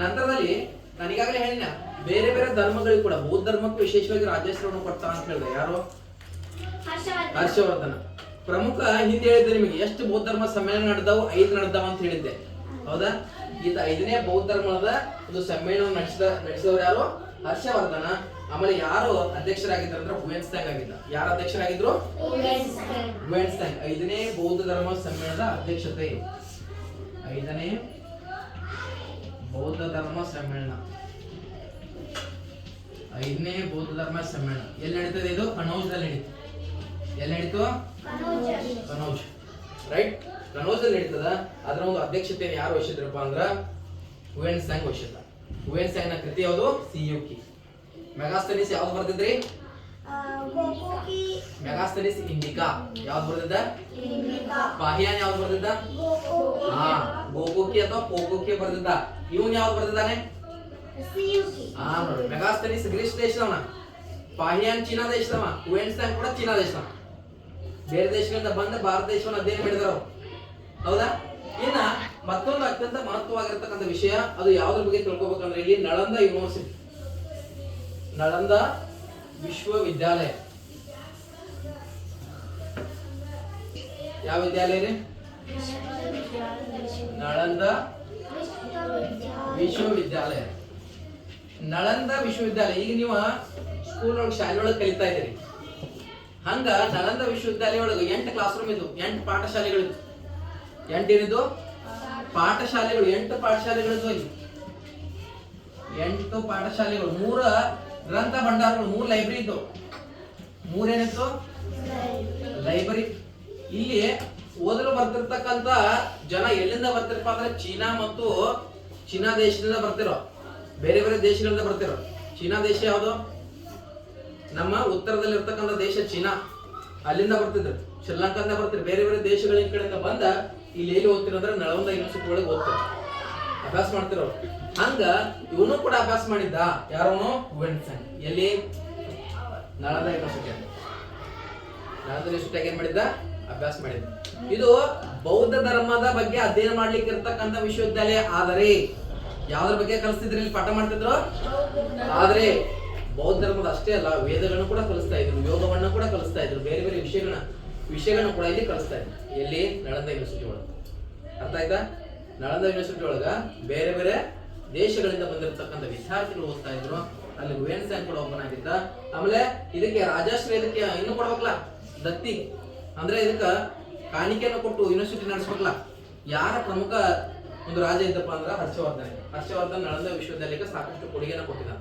ನಂತರದಲ್ಲಿ ನಾನೀಗಾಗಲೇ ಹೇಳಿನ ಬೇರೆ ಬೇರೆ ಧರ್ಮಗಳಿಗೂ ಕೂಡ, ಬೌದ್ಧ ಧರ್ಮಕ್ಕೂ ವಿಶೇಷವಾಗಿ ರಾಜ್ಯಾಶ್ರಯವನ್ನು ಕೊಡ್ತಾನ ಅಂತ ಹೇಳಿದೆ. ಯಾರು? ಹರ್ಷವರ್ಧನ. ಪ್ರಮುಖ ಹಿಂದೆ ಹೇಳಿದ್ದೆ ನಿಮಗೆ ಎಷ್ಟು ಬೌದ್ಧ ಧರ್ಮ ಸಮ್ಮೇಳನ ನಡೆದವು? 5 ನಡೆದವ ಅಂತ ಹೇಳಿದ್ದೆ. ಹೌದಾ? ಈತ 5ನೇ ಬೌದ್ಧ ಧರ್ಮದ ಒಂದು ಸಮ್ಮೇಳನ ನಡೆಸಿದವರು ಯಾರು? ಹರ್ಷವರ್ಧನ. ಆಮೇಲೆ ಯಾರು ಅಧ್ಯಕ್ಷರಾಗಿದ್ರು ಅಂದ್ರೆ ಹುಯೆನ್ ತ್ಸಾಂಗ್ ಆಗಿದ್ದ. ಯಾರು ಅಧ್ಯಕ್ಷರಾಗಿದ್ರು? Hiuen Tsang. 5ನೇ ಬೌದ್ಧ ಧರ್ಮ ಸಮ್ಮೇಳನದ ಅಧ್ಯಕ್ಷತೆ. 5ನೇ ಬೌದ್ಧ ಧರ್ಮ ಸಮ್ಮೇಳನ, 5ನೇ ಬೌದ್ಧ ಧರ್ಮ ಸಮ್ಮೇಳನ ಎಲ್ಲಿ ನಡೀತದೆ? ಇದು ಕನೌಜ್ದಲ್ಲಿ ನಡೀತದೆ. ಎಲ್ಲಿ ನಡೀತು? ಕನೌಜ್. ರೈಟ್, ಕನೌಜ್ದಲ್ಲಿ ನಡೀತದ. ಅದರ ಒಂದು ಅಧ್ಯಕ್ಷತೆಯನ್ನು ಯಾರು ವಹಿಸಿದ್ರಪ್ಪ ಅಂದ್ರ ಹುಯೆನ್ ತ್ಸಾಂಗ್ ವಹಿಸಿದ್ದ. ಹುಯೆನ್ ತ್ಸಾಂಗ್ ನ ಕೃತಿ ಯಾವುದು? ಸಿಯುಕಿ. ಮೆಗಾಸ್ಥೆನಿಸ್ ಯಾವ್ದು ಬರ್ದಿದ್ರಿ? ಮೆಗಾಸ್ಥೆನಿಸ್ ಇಂಡಿಕಾ ಯಾವ್ದು ಬರ್ದಿದ್ದ? ಪಾಹಿಯಾನ್ ಯಾವ್ದು ಬರ್ದಿದ್ದ? ಗೋಕೋಕಿ ಅಥವಾ ಪೋಕೋಕಿ ಬರ್ದಿದ್ದ. ಇವನ್ ಯಾವ್ದು ಬರ್ದಿದ್ದಾನೆ? ನೋಡಿ, ಮೆಗಾಸ್ಥೆನಿಸ್ ಗ್ರೀಸ್ ದೇಶದವನ, ಪಾಹಿಯಾನ್ ಚೀನಾ ದೇಶದವ, ಹುಯೆನ್ ತ್ಸಾಂಗ್ ಕೂಡ ಚೀನಾ ದೇಶದವ. ಬೇರೆ ದೇಶಗಳಿಂದ ಬಂದ ಭಾರತ ದೇಶವನ್ನು ಅಧ್ಯಯನ ಮಾಡಿದ್ರು. ಹೌದಾ? ಇನ್ನ ಮತ್ತೊಂದು ಅತ್ಯಂತ ಮಹತ್ವವಾಗಿರ್ತಕ್ಕಂಥ ವಿಷಯ, ಅದು ಯಾವ್ದ್ರ ಬಗ್ಗೆ ತಿಳ್ಕೊಬೇಕಂದ್ರೆ ಇಲ್ಲಿ ನಳಂದ ಯೂನಿವರ್ಸಿಟಿ, ನಳಂದ ವಿಶ್ವವಿದ್ಯಾಲಯ. ಯಾವ ವಿದ್ಯಾಲಯ ರೀ? ನಳಂದ ವಿಶ್ವವಿದ್ಯಾಲಯ. ನಳಂದ ವಿಶ್ವವಿದ್ಯಾಲಯ. ಈಗ ನೀವು ಸ್ಕೂಲ್ ಒಳಗೆ, ಶಾಲೆ ಒಳಗೆ ಕಲಿತಾ ಇದ್ದೀರಿ. ಹಂಗ ನಳಂದ ವಿಶ್ವವಿದ್ಯಾಲಯ ಒಳಗೆ 8 ಕ್ಲಾಸ್ ರೂಮ್ ಇದ್ದು, 8 ಪಾಠಶಾಲೆಗಳಿದ್ದು. 8 ಏನಿದ್ದು? ಪಾಠಶಾಲೆಗಳು. 8 ಪಾಠಶಾಲೆಗಳಿದ್ದು ಅಲ್ಲಿ. 8 ಪಾಠಶಾಲೆಗಳು, 3 ಗ್ರಂಥ ಭಂಡಾರಗಳು, 3 ಲೈಬ್ರರಿ ಇದ್ದು. 3 ಏನಿತ್ತು? ಲೈಬ್ರರಿ. ಇಲ್ಲಿ ಓದಲು ಬರ್ತಿರ್ತಕ್ಕಂತ ಜನ ಎಲ್ಲಿಂದ ಬರ್ತಿರಪ್ಪ ಅಂದ್ರೆ ಚೀನಾ ಮತ್ತು ಚೀನಾ ದೇಶದಿಂದ ಬರ್ತಿರೋ, ಬೇರೆ ಬೇರೆ ದೇಶಗಳಿಂದ ಬರ್ತಿರೋ. ಚೀನಾ ದೇಶ ಯಾವುದು? ನಮ್ಮ ಉತ್ತರದಲ್ಲಿ ಇರ್ತಕ್ಕಂಥ ದೇಶ ಚೀನಾ, ಅಲ್ಲಿಂದ ಬರ್ತಿದ್ರು. ಶ್ರೀಲಂಕಾದಿಂದ ಬರ್ತಿದ್ರು. ಬೇರೆ ಬೇರೆ ದೇಶಗಳ ಕಡೆಯಿಂದ ಬಂದ ಇಲ್ಲಿ ಎಲ್ಲಿ ಓದ್ತಿರೋದ್ರೆ ನಳಂದ ಯೂನಿವರ್ಸಿಟಿ ಒಳಗೆ ಓದ್ತಿರೋ, ಅಭ್ಯಾಸ ಮಾಡ್ತಿರೋ. ಹಂಗ ಇವನು ಕೂಡ ಅಭ್ಯಾಸ ಮಾಡಿದ್ದ. ಯಾರವನು? Hiuen Tsang. ಎಲ್ಲಿ? ನಳಂದ ಯೂನಿವರ್ಸಿಟಿ. ನಳಂದ ಯೂನಿವರ್ಸಿಟಿಯಾಗ ಏನ್ ಮಾಡಿದ್ದ? ಅಭ್ಯಾಸ ಮಾಡಿದ್ದ. ಇದು ಬೌದ್ಧ ಧರ್ಮದ ಬಗ್ಗೆ ಅಧ್ಯಯನ ಮಾಡ್ಲಿಕ್ಕೆ ಇರ್ತಕ್ಕಂಥ ವಿಶ್ವವಿದ್ಯಾಲಯ. ಆದರೆ ಯಾವ್ದ್ರ ಬಗ್ಗೆ ಕಲಿಸ್ತಿದ್ರು? ಇಲ್ಲಿ ಪಾಠ ಮಾಡ್ತಿದ್ರು. ಆದ್ರೆ ಬೌದ್ಧ ಧರ್ಮದ ಅಷ್ಟೇ ಅಲ್ಲ, ವೇದಗಳನ್ನು ಕೂಡ ಕಲಿಸ್ತಾ ಇದ್ರು, ಯೋಗವನ್ನ ಕೂಡ ಕಲಿಸ್ತಾ ಇದ್ರು, ಬೇರೆ ಬೇರೆ ವಿಷಯಗಳನ್ನ ವಿಷಯಗಳನ್ನ ಕೂಡ ಇಲ್ಲಿ ಕಳಿಸ್ತಾ ಇದ್ರು. ಎಲ್ಲಿ? ನಳಂದ ಯೂನಿವರ್ಸಿಟಿ ಒಳಗೆ. ಅರ್ಥ ಆಯ್ತಾ? ನಳಂದ ಯೂನಿವರ್ಸಿಟಿ ಒಳಗ ಬೇರೆ ಬೇರೆ ದೇಶಗಳಿಂದ ಬಂದಿರತಕ್ಕಂಥ ವಿದ್ಯಾರ್ಥಿಗಳು ಓದ್ತಾ ಇದ್ರು. ಅಲ್ಲಿ ಹುಯೆನ್ ಕೂಡ ಓಪನ್ ಆಗಿದ್ದ. ಆಮೇಲೆ ಇದಕ್ಕೆ ರಾಜಶ್ರೀ ಇದಕ್ಕೆ ಇನ್ನು ಕೊಡ್ಬೇಕಲ್ಲ ದತ್ತಿ, ಅಂದ್ರೆ ಇದಕ್ಕ ಕಾಣಿಕೆಯನ್ನು ಕೊಟ್ಟು ಯೂನಿವರ್ಸಿಟಿ ನಡೆಸ್ಬೇಕಲ್ಲ. ಯಾರ ಪ್ರಮುಖ ಒಂದು ರಾಜ ಇದ್ದಪ್ಪ ಅಂದ್ರೆ ಹರ್ಷವರ್ಧನ್. ಹರ್ಷವರ್ಧನ್ ನಳಂದ ವಿಶ್ವವಿದ್ಯಾಲಯಕ್ಕೆ ಸಾಕಷ್ಟು ಕೊಡುಗೆನ ಕೊಟ್ಟಿದ್ದ.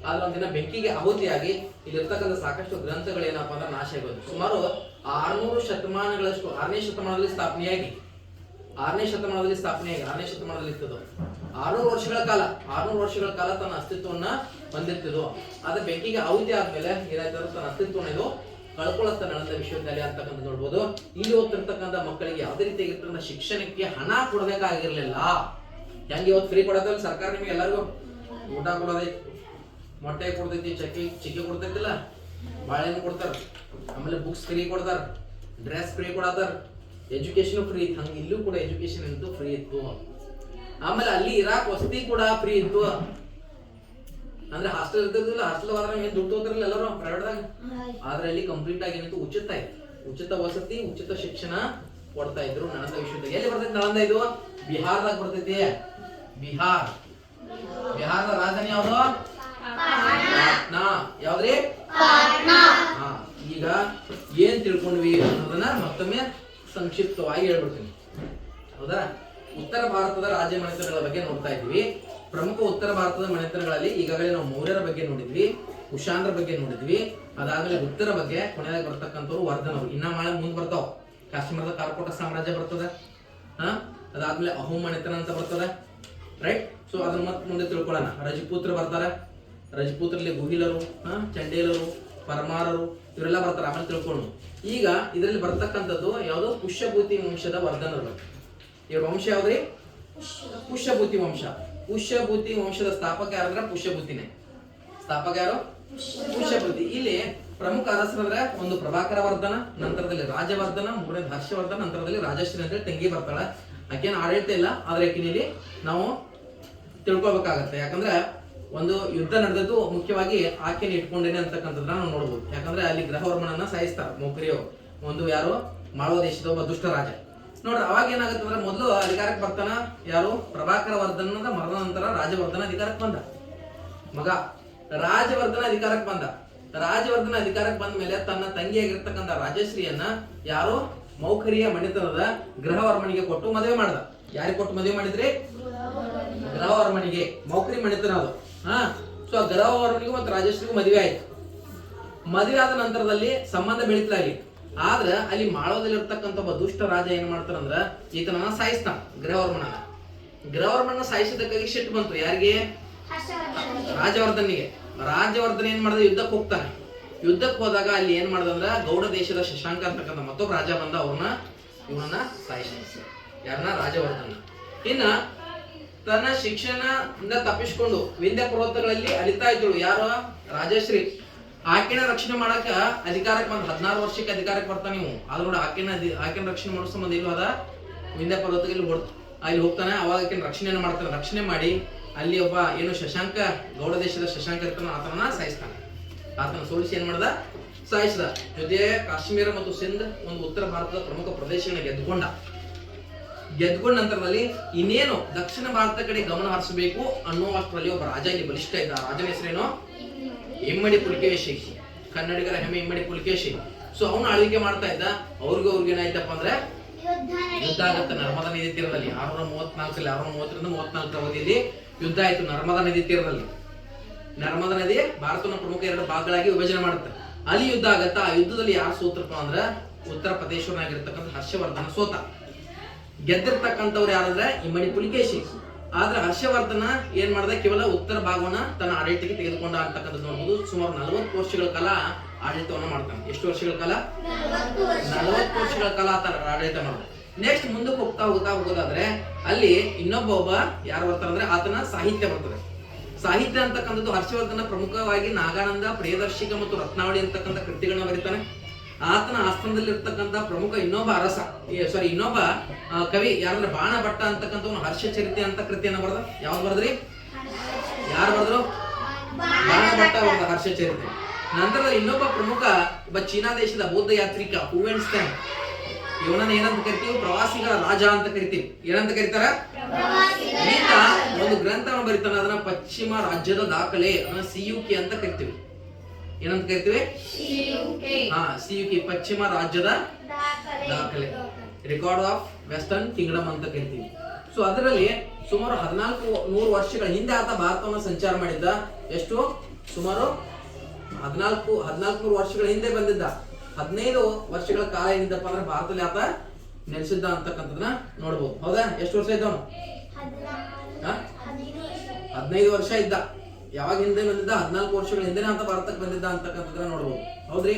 ಆದ್ರೆ ಒಂದಿನ ಬೆಂಕಿಗೆ ಆಹುತಿಯಾಗಿ ಇಲ್ಲಿರ್ತಕ್ಕಂಥ ಸಾಕಷ್ಟು ಗ್ರಂಥಗಳೇನಪ್ಪ ಅಂದ್ರೆ ನಾಶ ಆಗೋದು. ಸುಮಾರು 600 ಶತಮಾನಗಳಷ್ಟು 6ನೇ ಶತಮಾನದಲ್ಲಿ ಸ್ಥಾಪನೆಯಾಗಿ 6ನೇ ಶತಮಾನದಲ್ಲಿ ಇರ್ತದು. 600 ವರ್ಷಗಳ ಕಾಲ ತನ್ನ ಅಸ್ತಿತ್ವವನ್ನ ಹೊಂದಿರ್ತದು. ಆದ್ರೆ ಬೆಂಕಿಗೆ ಆಹುತಿ ಆದ್ಮೇಲೆ ಏನಾಯ್ತಂದ್ರೆ ತನ್ನ ಅಸ್ತಿತ್ವನ ಇದು ಕಳ್ಕೊಳ್ಳುತ್ತ ನಳಂದ ವಿಶ್ವವಿದ್ಯಾಲಯ ಅಂತಕ್ಕಂಥ ನೋಡ್ಬೋದು. ಇಲ್ಲಿ ಓದ್ತಿರ್ತಕ್ಕಂಥ ಮಕ್ಕಳಿಗೆ ಯಾವುದೇ ರೀತಿಯಾಗಿರ್ತಕ್ಕಂಥ ಶಿಕ್ಷಣಕ್ಕೆ ಹಣ ಕೊಡಬೇಕಾಗಿರ್ಲಿಲ್ಲ. ಹೆಂಗೆ ಇವತ್ತು ಫ್ರೀ ಕೊಡೋದ್ರಲ್ಲಿ ಸರ್ಕಾರ ನಿಮಗೆ ಎಲ್ಲರಿಗೂ ಊಟ ಕೊಡೋದೈತಿ, ಮೊಟ್ಟೆ ಕೊಡ್ತೈತಿ, ಚಿಕ್ಕಿ ಕೊಡ್ತೈತಿಲ್ಲ, ಬಾಳೆಹಣ್ಣು ಕೊಡ್ತಾರ, ಆಮೇಲೆ ಬುಕ್ಸ್ ಫ್ರೀ ಕೊಡ್ತಾರ, ಡ್ರೆಸ್ ಫ್ರೀ ಕೊಡತಾರ, ಎಜುಕೇಶನ್ ಫ್ರೀ ಇತ್ತು. ಹಂಗೆ ಇಲ್ಲೂ ಕೂಡ ಎಜುಕೇಶನ್ ಅಂತೂ ಫ್ರೀ ಇತ್ತು. ಆಮೇಲೆ ಅಲ್ಲಿ ಇರಾಕ್ ವಸತಿ ಕೂಡ ಫ್ರೀ ಇತ್ತು. ಅಂದ್ರೆ ಹಾಸ್ಟೆಲ್ ಇರ್ತಿರ್ಲಿಲ್ಲ, ಹಾಸ್ಟೆಲ್ ಹೋದ್ರೆ ಏನ್ ದುಡ್ಡು ಹೋಗ್ತಿರಲಿಲ್ಲ ಎಲ್ಲರೂ ಪ್ರೈವೇಟ್ದಾಗ. ಆದ್ರೆ ಅಲ್ಲಿ ಕಂಪ್ಲೀಟ್ ಆಗಿ ಏನಿತ್ತು, ಉಚಿತ ವಸತಿ, ಉಚಿತ ಶಿಕ್ಷಣ ಕೊಡ್ತಾ ಇದ್ರು ನಳಂದ ವಿಶ್ವವಿದ್ಯಾಲಯ. ಎಲ್ಲಿ ಬರ್ತೈತಿ ನಳಂದ? ಇದು ಬಿಹಾರದಾಗ ಬರ್ತೈತಿ. ಬಿಹಾರದ ರಾಜಧಾನಿ ಯಾವ್ದು? ಪಾಟ್ನಾ. ಯಾವ್ದ್ರಿ? ಈಗ ಏನ್ ತಿಳ್ಕೊಂಡ್ವಿ ಅನ್ನೋದನ್ನ ಮತ್ತೊಮ್ಮೆ ಸಂಕ್ಷಿಪ್ತವಾಗಿ ಹೇಳ್ಬಿಡ್ತೀನಿ. ಹೌದಾ? ಉತ್ತರ ಭಾರತದ ರಾಜ್ಯ ಮನೆತನಗಳ ಬಗ್ಗೆ ನೋಡ್ತಾ ಇದ್ವಿ. ಪ್ರಮುಖ ಉತ್ತರ ಭಾರತದ ಮನೆತನಗಳಲ್ಲಿ ಈಗಾಗಲೇ ನಾವು ಮೌರ್ಯರ ಬಗ್ಗೆ ನೋಡಿದ್ವಿ, ಕುಶಾನರ ಬಗ್ಗೆ ನೋಡಿದ್ವಿ. ಅದಾದ್ಮೇಲೆ ಗುಪ್ತರ ಬಗ್ಗೆ, ಕೊನೆಯಾಗಿ ಬರ್ತಕ್ಕಂಥವ್ರು ವರ್ಧನವರು. ಇನ್ನ ಮಾಳೆ ಮುಂದೆ ಬರ್ತಾವ. ಕಾಶ್ಮೀರದ ಕಾರ್ಕೋಟ ಸಾಮ್ರಾಜ್ಯ ಬರ್ತದೆ. ಅದಾದ್ಮೇಲೆ ಅಹೋಮ್ ಮನೆತನ ಅಂತ ಬರ್ತದೆ, ರೈಟ್? ಸೊ ಅದನ್ನ ಮತ್ತೆ ಮುಂದೆ ತಿಳ್ಕೊಳ್ಳೋಣ. ರಜಪೂತ್ರ ಬರ್ತಾರೆ. ರಜಪೂತ್ರಲ್ಲಿ ಗುಹಿಲರು, ಚಂಡೇಲರು, ಪರಮಾರರು ಇವರೆಲ್ಲ ಬರ್ತಾರೆ. ಆಮೇಲೆ ತಿಳ್ಕೊಂಡು ಈಗ ಇದರಲ್ಲಿ ಬರ್ತಕ್ಕಂಥದ್ದು ಯಾವುದು? ಪುಷ್ಯಭೂತಿ ವಂಶದ ವರ್ಧನರು. ಇವ್ರ ವಂಶ ಯಾವ್ದ್ರಿ? ಪುಷ್ಯಭೂತಿ ವಂಶ. ಪುಷ್ಯಭೂತಿ ವಂಶದ ಸ್ಥಾಪಕ ಯಾರಂದ್ರೆ ಪುಷ್ಯಭೂತಿನೇ. ಸ್ಥಾಪಕ ಯಾರು? ಪುಷ್ಯಭೂತಿ. ಇಲ್ಲಿ ಪ್ರಮುಖ ಅರಸರಂದ್ರೆ ಒಂದು ಪ್ರಭಾಕರ ವರ್ಧನ, ನಂತರದಲ್ಲಿ ರಾಜವರ್ಧನ, ಮೂರನೇದು ಹರ್ಷವರ್ಧನ, ನಂತರದಲ್ಲಿ ರಾಜಶ್ರೀ ಅಂತ ತಂಗಿ ಬರ್ತಾಳೆ. ಆಕೆನ ಆಡಳಿತ ಇಲ್ಲ, ಆದ್ರೆ ಆಕಿನಲ್ಲಿ ನಾವು ತಿಳ್ಕೊಳ್ಬೇಕಾಗತ್ತೆ. ಯಾಕಂದ್ರೆ ಒಂದು ಯುದ್ಧ ನಡೆದದ್ದು ಮುಖ್ಯವಾಗಿ ಆಕೆನ ಇಟ್ಕೊಂಡೇನೆ ಅಂತಕ್ಕಂಥದ್ದನ್ನ ನಾವು ನೋಡ್ಬೋದು. ಯಾಕಂದ್ರೆ ಅಲ್ಲಿ ಗ್ರಹವರ್ಮನನ್ನ ಸಾಯಿಸ್ತಾರೆ ಮೌಖರಿಯವರು, ಒಂದು ಯಾರು ಮಾಳವ ದೇಶದ ಒಬ್ಬ ದುಷ್ಟ ರಾಜ. ನೋಡ್ರಿ ಅವಾಗ ಏನಾಗುತ್ತೆ ಅಂದ್ರೆ ಮೊದಲು ಅಧಿಕಾರಕ್ಕೆ ಬರ್ತಾನ ಯಾರು? ಪ್ರಭಾಕರ ವರ್ಧನದ ಮರಣದ ನಂತರ ರಾಜವರ್ಧನ ಅಧಿಕಾರಕ್ಕೆ ಬಂದ. ಮಗ ರಾಜವರ್ಧನ ಅಧಿಕಾರಕ್ಕೆ ಬಂದ ಮೇಲೆ ತನ್ನ ತಂಗಿಯಾಗಿರ್ತಕ್ಕಂಥ ರಾಜಶ್ರೀಯನ್ನ ಯಾರು? ಮೌಖರಿಯ ಮಣಿತನದ ಗ್ರಹವರ್ಮನಿಗೆ ಕೊಟ್ಟು ಮದುವೆ ಮಾಡ್ದ. ಯಾರಿಗೆ ಕೊಟ್ಟು ಮದುವೆ ಮಾಡಿದ್ರಿ? ಗ್ರಹವರ್ಮನಿಗೆ. ಮೌಖರಿ ಮಣಿತನ ಅದು. ಸೊ ಗ್ರಹವರ್ಮನಿಗೂ ಮತ್ತು ರಾಜಶ್ರೀಗೂ ಮದುವೆ ಆಯ್ತು. ಮದುವೆ ಆದ ನಂತರದಲ್ಲಿ ಸಂಬಂಧ ಬೆಳೀತಲಾಗಿ. ಆದ್ರ ಅಲ್ಲಿ ಮಾಳವದಲ್ಲಿ ಇರ್ತಕ್ಕಂಥ ಒಬ್ಬ ದುಷ್ಟ ರಾಜ ಏನ್ ಮಾಡ್ತಾರಂದ್ರ ಈತನನ್ನ ಸಾಯಿಸ್ತಾನ. ಗ್ರಹವರ್ಮನ ಸಾಯಿಸಿದಕ್ಕಾಗಿ ಸಿಟ್ಟು ಬಂತು. ಯಾರಿಗೆ? ರಾಜವರ್ಧನಿಗೆ. ರಾಜವರ್ಧನ ಏನ್ ಮಾಡಿದ? ಯುದ್ಧಕ್ಕೆ ಹೋಗ್ತಾನೆ. ಯುದ್ಧಕ್ಕೆ ಹೋದಾಗ ಅಲ್ಲಿ ಏನ್ ಮಾಡ್ದಂದ್ರ ಗೌಡ ದೇಶದ ಶಶಾಂಕ ಅಂತಕ್ಕಂಥ ಮತ್ತೊಬ್ಬ ರಾಜ ಬಂದ ಇವನನ್ನ ಸಾಯಿಸ. ಯಾರನ್ನ? ರಾಜವರ್ಧನ. ಇನ್ನ ತನ್ನ ಶಿಕ್ಷಣದಿಂದ ತಪ್ಪಿಸ್ಕೊಂಡು ವಿಂಧ್ಯ ಪರ್ವತಗಳಲ್ಲಿ ಅಲಿತಾ ಇದ್ದಳು ಯಾರು? ರಾಜಶ್ರೀ. ಆಕೆನ ರಕ್ಷಣೆ ಮಾಡಕ ಅಧಿಕಾರಕ್ಕೆ ಬಂದ 16 ವರ್ಷಕ್ಕೆ ಅಧಿಕಾರಕ್ಕೆ ಬರ್ತಾನೆ ನೀವು. ಆದ್ರೂ ನೋಡಿ ಆಕೆನ ರಕ್ಷಣೆ ಮಾಡೋ ಸಂಬಂಧ ಇಲ್ವ ಅದ ವಿಂಧ್ಯ ಪರ್ವತಕ್ಕೆ ಅಲ್ಲಿ ಹೋಗ್ತಾನೆ. ಅವಾಗ ಆಕೆನ ರಕ್ಷಣೆಯನ್ನು ಮಾಡ್ತಾನೆ. ರಕ್ಷಣೆ ಮಾಡಿ ಅಲ್ಲಿ ಒಬ್ಬ ಏನು ಶಶಾಂಕ, ಗೌಡ ದೇಶದ ಶಶಾಂಕ ಇರ್ತಾನ, ಆತನ ಸಾಯಿಸ್ತಾನೆ. ಆತನ ಸೋಲಿಸಿ ಏನ್ ಮಾಡ್ದ? ಸಾಯಿಸಿದ. ಜೊತೆ ಕಾಶ್ಮೀರ ಮತ್ತು ಸಿಂಧ್ ಒಂದು ಉತ್ತರ ಭಾರತದ ಪ್ರಮುಖ ಪ್ರದೇಶಗಳನ್ನ ಗೆದ್ಕೊಂಡ ನಂತರದಲ್ಲಿ ಇನ್ನೇನು ದಕ್ಷಿಣ ಭಾರತ ಕಡೆ ಗಮನ ಹರಿಸಬೇಕು ಅನ್ನೋ ಅಷ್ಟರಲ್ಲಿ ಒಬ್ಬ ರಾಜ ಇಲ್ಲಿ ಬಲಿಷ್ಠ ಇದ್ದ. ರಾಜನ ಹೆಸರೇನು? ಇಮ್ಮಡಿ ಪುಲಿಕೇಶಿ. ಕನ್ನಡಿಗರ ಹೆಮ್ಮೆ ಇಮ್ಮಡಿ ಪುಲಿಕೇಶಿ. ಸೊ ಅವನು ಆಳ್ವಿಕೆ ಮಾಡ್ತಾ ಇದ್ದ. ಅವ್ರಿಗೆ ಏನಾಯ್ತಪ್ಪ ಅಂದ್ರೆ ಯುದ್ಧ ಆಗತ್ತೆ ನರ್ಮದಾ ನದಿ ತೀರದಲ್ಲಿ. 630 ಅವಧಿಯಲ್ಲಿ ಯುದ್ಧ ಆಯ್ತು ನರ್ಮದಾ ನದಿ ತೀರದಲ್ಲಿ. ನರ್ಮದಾ ನದಿ ಭಾರತನ ಪ್ರಮುಖ 2 ಭಾಗಗಳಾಗಿ ವಿಭಜನೆ ಮಾಡುತ್ತೆ. ಅಲ್ಲಿ ಯುದ್ಧ ಆಗತ್ತ. ಆ ಯುದ್ಧದಲ್ಲಿ ಯಾರು ಸೋತ್ರಪ್ಪ ಅಂದ್ರೆ ಉತ್ತರ ಪ್ರದೇಶವನ್ನಾಗಿರ್ತಕ್ಕಂಥ ಹರ್ಷವರ್ಧನ ಸೋತ. ಗೆದ್ದಿರ್ತಕ್ಕಂಥವ್ರು ಯಾರಂದ್ರೆ ಇಮ್ಮಡಿ ಪುಲಿಕೇಶಿ. ಆದ್ರೆ ಹರ್ಷವರ್ಧನ ಏನ್ ಮಾಡ್ದ? ಕೇವಲ ಉತ್ತರ ಭಾಗವನ್ನ ತನ್ನ ಆಡಳಿತಕ್ಕೆ ತೆಗೆದುಕೊಂಡ ಅಂತಕ್ಕಂಥದ್ದು ನೋಡ್ಬೋದು. ಸುಮಾರು 40 ವರ್ಷಗಳ ಕಾಲ ಆಡಳಿತವನ್ನ ಮಾಡ್ತಾನೆ. ಎಷ್ಟು ವರ್ಷಗಳ ಕಾಲ? 40 ವರ್ಷಗಳ ಕಾಲ ಆಡಳಿತ ಮಾಡ್ದ. ನೆಕ್ಸ್ಟ್ ಮುಂದಕ್ಕೆ ಹೋಗೋದಾದ್ರೆ ಅಲ್ಲಿ ಒಬ್ಬ ಯಾರು ಬರ್ತಾರೆ ಅಂದ್ರೆ ಆತನ ಸಾಹಿತ್ಯ ಬರ್ತದೆ. ಸಾಹಿತ್ಯ ಅಂತಕ್ಕಂಥದ್ದು ಹರ್ಷವರ್ಧನ ಪ್ರಮುಖವಾಗಿ ನಾಗಾನಂದ, ಪ್ರಿಯದರ್ಶಿಕ ಮತ್ತು ರತ್ನಾವಳಿ ಅಂತಕ್ಕಂಥ ಕೃತಿಗಳನ್ನ ಬರೀತಾನೆ. ಆತನ ಆಸ್ಥಾನದಲ್ಲಿ ಇರ್ತಕ್ಕಂಥ ಪ್ರಮುಖ ಇನ್ನೊಬ್ಬ ಕವಿ ಯಾರಂದ್ರೆ ಬಾಣಭಟ್ಟ ಅಂತಕ್ಕಂಥವ್ನು ಹರ್ಷಚರಿತೆ ಅಂತ ಕೃತಿಯನ್ನ ಬರೆದ. ಯಾವ್ದು ಬರೆದ್ರಿ? ಯಾರು ಬರೆದ್ರು? ಬಾಣಭಟ್ಟ ಬರೆದ ಹರ್ಷಚರಿತೆ. ನಂತರದಲ್ಲಿ ಇನ್ನೊಬ್ಬ ಪ್ರಮುಖ ಒಬ್ಬ ಚೀನಾ ದೇಶದ ಬೌದ್ಧ ಯಾತ್ರಿಕ ಹುವೆನ್ಸ್ತಾಂಗ್. ಇವನನ್ನ ಏನಂತ ಕರಿತೀವಿ? ಪ್ರವಾಸಿಗರ ರಾಜ ಅಂತ ಕರಿತೀವಿ. ಏನಂತ ಕರೀತಾರ? ಈತ ಒಂದು ಗ್ರಂಥವನ್ನು ಬರೀತಾನೆ, ಅದನ್ನ ಪಶ್ಚಿಮ ರಾಜ್ಯದ ದಾಖಲೆ CUK ಅಂತ ಕರಿತೀವಿ. ಏನಂತ ಕರಿತೀವಿ? CUK, ಪಶ್ಚಿಮ ರಾಜ್ಯದ ದಾಖಲೆ, ರೆಕಾರ್ಡ್ ಆಫ್ ವೆಸ್ಟರ್ನ್ ಕಿಂಗ್ಡಮ್ ಅಂತ ಕರಿತೀವಿ. ಸೊ ಅದರಲ್ಲಿ ಸುಮಾರು 1400 ವರ್ಷಗಳ ಹಿಂದೆ ಆತ ಭಾರತವನ್ನು ಸಂಚಾರ ಮಾಡಿದ್ದ. ಎಷ್ಟು? ಸುಮಾರು 1400 ವರ್ಷಗಳ ಹಿಂದೆ ಬಂದಿದ್ದ. 15 ವರ್ಷಗಳ ಕಾಲ ಏನಿದ್ದಪ್ಪ ಅಂದ್ರೆ ಭಾರತದಲ್ಲಿ ಆತ ನೆಲೆಸಿದ್ದ ಅಂತಕ್ಕಂಥದನ್ನ ನೋಡ್ಬೋದು. ಹೌದಾ? ಎಷ್ಟು ವರ್ಷ ಇದ್ದವನು? 15 ವರ್ಷ ಇದ್ದ. ಯಾವಾಗ ಹಿಂದೆ ಬಂದಿದ್ದ? 14 ವರ್ಷಗಳ ಹಿಂದೆ ಆತ ಭಾರತಕ್ಕೆ ಬಂದಿದ್ದ ಅಂತಕ್ಕಂಥದನ್ನ ನೋಡ್ಬೋದು. ಹೌದ್ರಿ?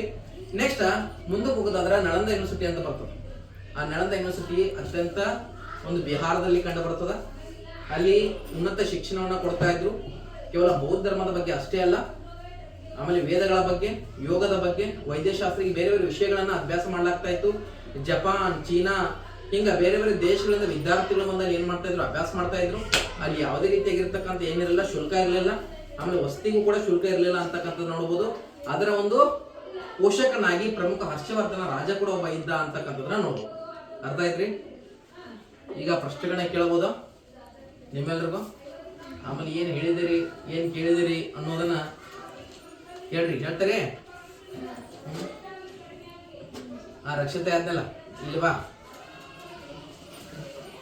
ನೆಕ್ಸ್ಟ್ ಮುಂದಕ್ಕೆ ಹೋಗೋದಾದ್ರೆ ನಳಂದ ಯೂನಿವರ್ಸಿಟಿ ಅಂತ ಬರ್ತದೆ. ಆ ನಳಂದ ಯೂನಿವರ್ಸಿಟಿ ಅತ್ಯಂತ ಒಂದು ಬಿಹಾರದಲ್ಲಿ ಕಂಡು ಬರ್ತದ. ಅಲ್ಲಿ ಉನ್ನತ ಶಿಕ್ಷಣವನ್ನ ಕೊಡ್ತಾ ಇದ್ರು. ಕೇವಲ ಬೌದ್ಧ ಧರ್ಮದ ಬಗ್ಗೆ ಅಷ್ಟೇ ಅಲ್ಲ, ಆಮೇಲೆ ವೇದಗಳ ಬಗ್ಗೆ, ಯೋಗದ ಬಗ್ಗೆ, ವೈದ್ಯಶಾಸ್ತ್ರಕ್ಕೆ ಬೇರೆ ಬೇರೆ ವಿಷಯಗಳನ್ನ ಅಭ್ಯಾಸ ಮಾಡ್ಲಾಗ್ತಾ ಇತ್ತು. ಜಪಾನ್, ಚೀನಾ ಹಿಂಗ ಬೇರೆ ಬೇರೆ ದೇಶಗಳಿಂದ ವಿದ್ಯಾರ್ಥಿಗಳು ಬಂದಲ್ಲಿ ಏನ್ ಮಾಡ್ತಾ ಇದ್ರು? ಅಭ್ಯಾಸ ಮಾಡ್ತಾ ಇದ್ರು. ಅಲ್ಲಿ ಯಾವುದೇ ರೀತಿಯಾಗಿರ್ತಕ್ಕಂಥ ಏನಿರಲಿಲ್ಲ, ಶುಲ್ಕ ಇರಲಿಲ್ಲ. ಆಮೇಲೆ ವಸತಿಗೂ ಕೂಡ ಶುಲ್ಕ ಇರಲಿಲ್ಲ ಅಂತಕ್ಕಂಥದ್ದು ನೋಡ್ಬೋದು. ಅದರ ಒಂದು ಪೋಷಕನಾಗಿ ಪ್ರಮುಖ ಹರ್ಷವರ್ಧನ ರಾಜ ಕೂಡ ಒಬ್ಬ ಇದ್ದ ಅಂತಕ್ಕಂಥದ್ದನ್ನ ನೋಡ್ಬೋದು. ಅರ್ಥ ಆಯ್ತ್ರಿ? ಈಗ ಪ್ರಶ್ನೆಗಳನ್ನ ಕೇಳಬಹುದು ನಿಮ್ಮೆಲ್ರಿಗೂ. ಆಮೇಲೆ ಏನ್ ಹೇಳಿದಿರಿ, ಏನ್ ಕೇಳಿದಿರಿ ಅನ್ನೋದನ್ನ ಹೇಳ್ರಿ. ಹೇಳ್ತಾರೆ? ರಕ್ಷತೆ ಆದ್ನಲ್ಲ, ಇಲ್ಲಿ ಬಾ,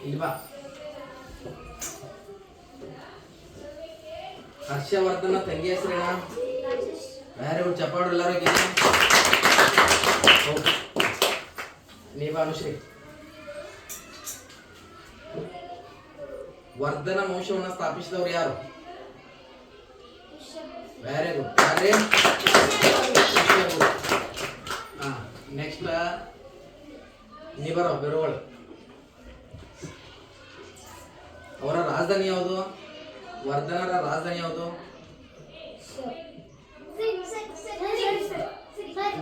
ಇಲ್ಲಿ ಬಾ. ಹರ್ಷವರ್ಧನ ತಂಗಿ ಹೆಸರೇನ? ಬ್ಯಾರೆ ಚಪಾಡು ಎಲ್ಲಾರು ನೀ ಬಾ ಅನುಶ್ರೀ. ವರ್ಧನ ವಂಶವನ್ನು ಸ್ಥಾಪಿಸಿದವರು ಯಾರು? Very good. ನೆಕ್ಸ್ಟ್ ನೀ ಬರೋ ಬಿರುವಳು. ಅವರ ರಾಜಧಾನಿ ಯಾವುದು? ವರ್ಧನರ ರಾಜಧಾನಿ ಯಾವುದು?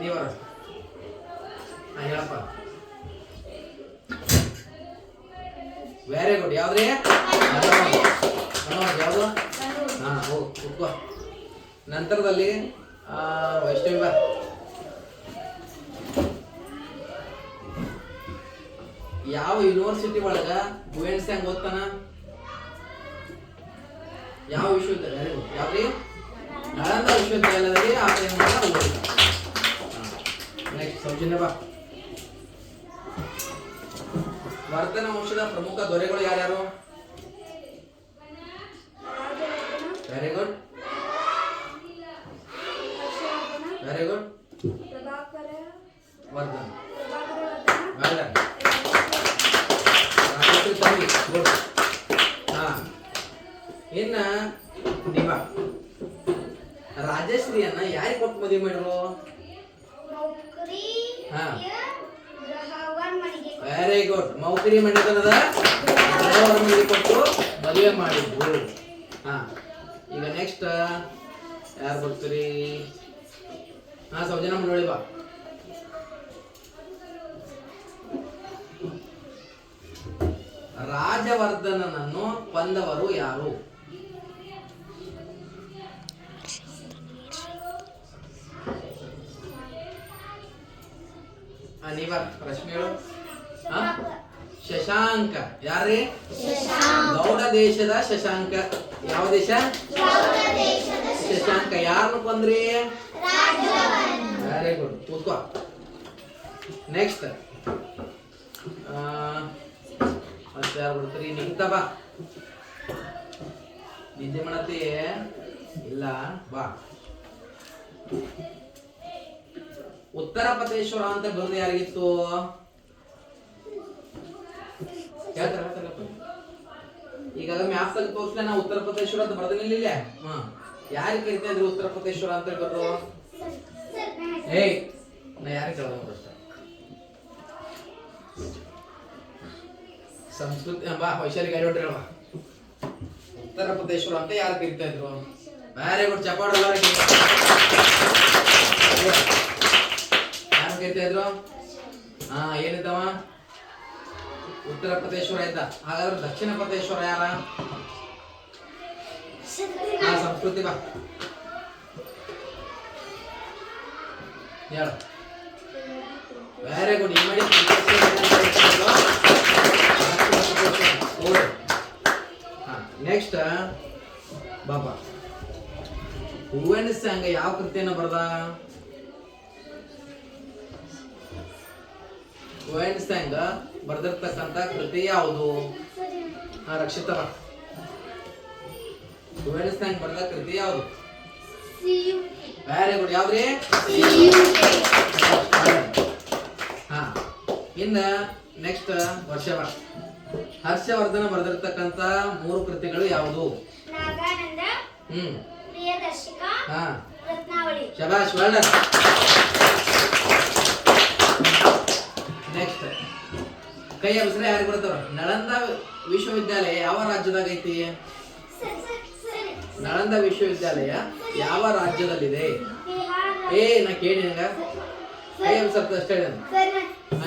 ನೀವರ ಹೇಳಪ್ಪ. Very good. ಯಾವ್ದ್ರಿ? ಯಾವುದು? ಹೋಗು ಕೂತ್ಕೋ. ನಂತರದಲ್ಲಿ ವೈಷ್ಣವಿ ಬಾ. ಯಾವ ಯೂನಿವರ್ಸಿಟಿ ಒಳಗ ಹುವೆನ್ಸ್ತಾಂಗ್ ಓದ್ತಾನ? ಯಾವ ವಿಶ್ವವಿದ್ಯಾಲಯ? Very good. ಯಾವ್ರಿ? ನಳಂದ ವಿಶ್ವವಿದ್ಯಾಲಯದಲ್ಲಿ ಆತ ಏನ್ ಮಾಡ್ದ? ಓದಿದ. ನೆಕ್ಸ್ಟ್ ಸೌಜನ್ಯ ಬಾ. ವರ್ಧನ ವಂಶದ ಪ್ರಮುಖ ದೊರೆಗಳು ಯಾರ್ಯಾರು? Very good, very good. Vardhana ಇನ್ನ ನೀವ ರಾಜಶ್ರೀಯನ್ನ ಯಾರಿಗೆ ಕೊಟ್ಟು ಮದುವೆ ಮಾಡಿರು? Very good. ಮೌಕರಿ ಮಣಿತನದ ಮನೆಗೆ ಕೊಟ್ಟು ಮದುವೆ ಮಾಡಿದ್ರು. ಈಗ ನೆಕ್ಸ್ಟ್ ಯಾರು ಬರ್ತೀರಿ? ಸೌಜನ್ಯ ಮಂಡಳಿ ಬಾ. ರಾಜವರ್ಧನನನ್ನು ಕೊಂದವರು ಯಾರು? ನೀವ ಪ್ರಶ್ನೆಗಳು. ಶಶಾಂಕ ಯಾರ್ರಿ? ಗೌಡ ದೇಶದ ಶಶಾಂಕ. ಯಾವ ದೇಶ? ಶಶಾಂಕ. ಯಾರನ್ನು ಕೊಂದ್ರಿ? Very good. ಕೂತ್ಕೋ. ನೆಕ್ಸ್ಟ್ ಮತ್ತೆ ಯಾರು ಬರ್ತೀರಿ? ನಿಂತ ಬಾ. ನಿದ್ದೆ ಮಾಡತ್ತಿ? ಇಲ್ಲ ಬಾ. ಉತ್ತರ ಪ್ರದೇಶ್ವರ ಅಂತ ಬರೋದು ಯಾರಿಗಿತ್ತು? ಈಗ ಮ್ಯಾಪ್ಸ್ ಅಲ್ಲಿ ತೋರಿಸ್ಲೆ ನಾ ಉತ್ತರ ಪ್ರದೇಶ್ವರ ಅಂತ ಬರ್ದಿಲ್ಲ. ಯಾರಿಗೆ ಕರಿತಾ ಇದ್ರು ಉತ್ತರ ಪ್ರದೇಶ್ವರ ಅಂತ ಹೇಳ್ಬೋದು? ಏಯ್ ನಾ ಯಾರಿಗೆ ಕೇಳೋದು ಅಷ್ಟೇ. ಸಂಸ್ಕೃತಿ ಬಾ. ವೈಶಾಲಿ ಗಾಡಿ ಹೊಟ್ರಿ ಬಾ. ಉತ್ತರ ಪ್ರದೇಶ್ವರ ಅಂತ ಯಾರು ಕರಿತಾ ಇದ್ರು? Very good. ಚಪಾಡು ಎಲ್ಲರಿಗೆ ಯಾರು ಕರಿತಾ ಇದ್ರು? ಏನಿದ್ದವ? ಉತ್ತರ ಪ್ರದೇಶ್ವರ ಇದ್ದ. ಹಾಗಾದ್ರೆ ದಕ್ಷಿಣ ಪ್ರದೇಶ್ವರ ಯಾರ? ಸಂಸ್ಕೃತಿ ಬಾ. ಹೇಳು. Very good. ಇಮ್ಮಡಿ ನೆಕ್ಸ್ಟ್ ಬಾಬಾ ಹೂವಿನ ಸಂಘ ಯಾವ ಕೃತಿಯನ್ನ ಬರದ? ಹೂವಿನ ಸಂಘ ಬರ್ದಿರ್ತಕ್ಕಂತ ಕೃತಿ ಯಾವುದು? ರಕ್ಷಿತ ಹೂವಿನ ಸಂಘ ಬರೆದ ಕೃತಿ ಯಾವುದು? Very good. ಯಾವ್ದ್ರಿ? ಹಾ. ಇನ್ನ ನೆಕ್ಸ್ಟ್ ಹರ್ಷವರ್ಧನ ಬರೆದಿರ್ತಕ್ಕಂತ 3 ಕೃತಿಗಳು ಯಾವುದು? ನಾಗಾನಂದ, ಪ್ರಿಯದರ್ಶಿಕ, ರತ್ನಾವಳಿ. ಶಬಾಷ್, ವೆಲ್ ಡನ್. ನೆಕ್ಸ್ಟ್ ಕೈ ಹೆಸರು ಯಾರಿಗೆ ಬರ್ತಾವ? ನಳಂದ ವಿಶ್ವವಿದ್ಯಾಲಯ ಯಾವ ರಾಜ್ಯದಾಗ ಐತಿ? ನಳಂದ ವಿಶ್ವವಿದ್ಯಾಲಯ ಯಾವ ರಾಜ್ಯದಲ್ಲಿದೆ? ನಾ ಕೇಳಿ ನಂಗ ಕೈ ಹೆಸರು ಅಷ್ಟೇ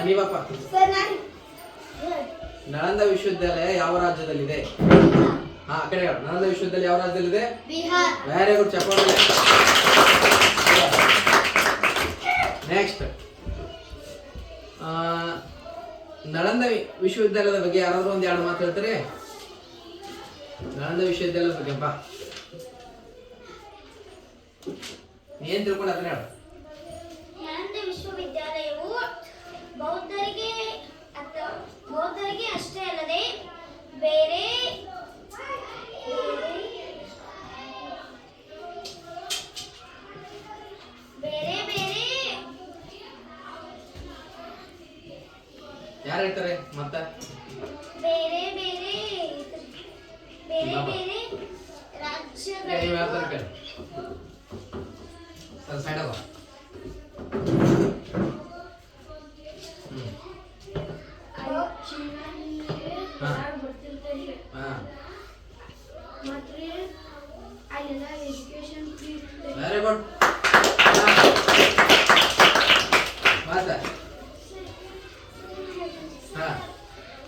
ನೀವಪ್ಪ. ನಳಂದ ವಿಶ್ವವಿದ್ಯಾಲಯ ಯಾವ ರಾಜ್ಯದಲ್ಲಿದೆ? ಆ ಕಡೆ ಹೇಳು. ನಳಂದ ವಿಶ್ವವಿದ್ಯಾಲಯ ಯಾವ ರಾಜ್ಯದಲ್ಲಿದೆ? ವೆರಿ ಗುಡ್, ಚಪ್ಪಾಳೆ. ನೆಕ್ಸ್ಟ್ ನಳಂದ ವಿಶ್ವವಿದ್ಯಾಲಯದ ಬಗ್ಗೆ ಯಾರಾದ್ರೂ ಒಂದ್ 2 ಮಾತು ಹೇಳ್ತಾರೆ? ನಳಂದ ವಿಶ್ವವಿದ್ಯಾಲಯದ ಬಗ್ಗೆ ಬಾ, ಏನ್ ತಿಳ್ಕೊಂಡು ಅದನ್ನ ಹೇಳು. ನಳಂದ ವಿಶ್ವವಿದ್ಯಾಲಯವು ಬೌದ್ಧರಿಗೆ ಅಷ್ಟೇ ಅಲ್ಲದೆ ಬೇರೆ ಯಾರು ಹೇಳ್ತಾರೆ? ಮತ್ತ ಬೇರೆ ರಾಜ್ಯಗಳ ಸೈಡ್ ಅವ ವೆರಿ ಗುಡ್.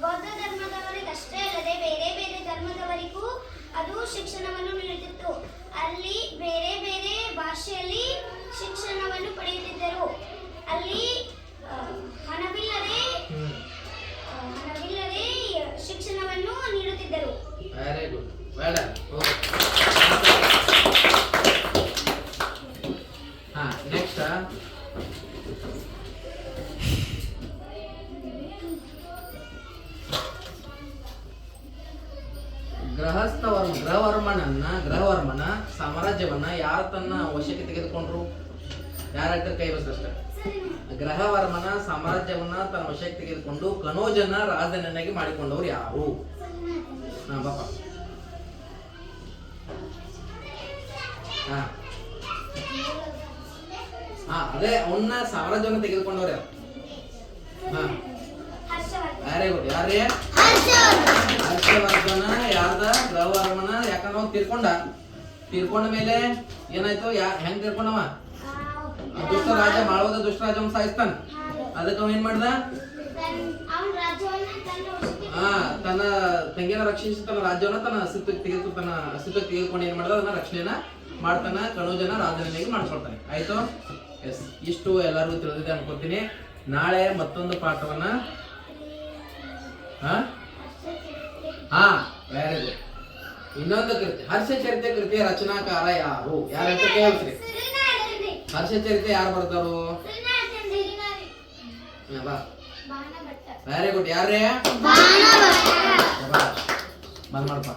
ಬೌದ್ಧ ಧರ್ಮದವರಿಗಷ್ಟೇ ಅಲ್ಲದೆ ಬೇರೆ ಧರ್ಮದವರಿಗೂ ಅದು ಶಿಕ್ಷಣವನ್ನು ನೀಡುತ್ತಿತ್ತು. ಅಲ್ಲಿ ಬೇರೆ ಭಾಷೆಯಲ್ಲಿ ಶಿಕ್ಷಣವನ್ನು ಪಡೆಯುತ್ತಿದ್ದರು. ಅಲ್ಲಿ ಹಣವಿಲ್ಲದೆ ಶಿಕ್ಷಣವನ್ನು ನೀಡುತ್ತಿದ್ದರು. Very good, well done. Next ಗ್ರಹವರ್ಮನ ಸಾಮ್ರಾಜ್ಯವನ್ನ ಯಾರು ತನ್ನ ವಶಕ್ಕೆ ತೆಗೆದುಕೊಂಡ್ರು? ಯಾರ ಕೈ ಬಸ್ಸಷ್ಟ? ಗ್ರಹವರ್ಮನ ಸಾಮ್ರಾಜ್ಯವನ್ನ ತನ್ನ ವಶಕ್ಕೆ ತೆಗೆದುಕೊಂಡು ಕನೋಜನ ರಾಜನನ್ನಾಗಿ ಮಾಡಿಕೊಂಡವರು ಯಾರು? ಬಾಪ. ಅದೇ ಅವನ್ನ ಸಾಮ್ರಾಜ್ಯವನ್ನ ತೆಗೆದುಕೊಂಡವ್ರು ಯಾರು? Very good. ಯಾರೇ? ಹರ್ಷವರ್ಧನ. ಯಾರ್ದ? ಗ್ರಹವರ್ಮನ. ಯಾಕಂದ್ರೆ ಅವ್ನು ತೀರ್ಕೊಂಡ ಮೇಲೆ ಏನಾಯ್ತು? ಹೆಂಗ್ ತೀರ್ಕೊಂಡವ? ದುಷ್ಟರಾಜ ಮಾಳವದ ದುಷ್ಟರಾಜವನ್ನ ಸಾಯಿಸ್ತಾನ. ಅದಕ್ಕೆ ಅವ ಏನ್ ಮಾಡ್ದ? ತನ್ನ ತಂಗಿನ ರಕ್ಷಿಸಿ ತನ್ನ ರಾಜ್ಯವನ್ನ ತನ್ನ ಅಸ್ತಿತ್ವಕ್ಕೆ ತೆಗೆದುಕೊಂಡು ಏನ್ ಮಾಡ್ದ? ಅದನ್ನ ರಕ್ಷಣೆಯನ್ನ ಮಾಡ್ತಾನ. ಕನೋಜನ ರಾಜನಿಗೆ ಮಾಡಿಸ್ಕೊಳ್ತಾನೆ. ಆಯ್ತು? ಎಸ್, ಇಷ್ಟು ಎಲ್ಲರಿಗೂ ತಿಳಿದಿದೆ ಅನ್ಕೊತೀನಿ. ನಾಳೆ ಮತ್ತೊಂದು ಪಾಠವನ್ನ ವೆರಿ ಗುಡ್. ಇನ್ನೊಂದು ಕೃತಿ, ಹರ್ಷಚರಿತೆ ಕೃತಿಯ ರಚನಾಕಾರ ಯಾರು? ಯಾರಂತ ಕೇಳ್ತೀರಿ? ಹರ್ಷಚರಿತೆ ಯಾರು ಬರ್ತಾರು? Very good. ಯಾರೇ? ಬಂದ್ ಮಾಡಪ್ಪ.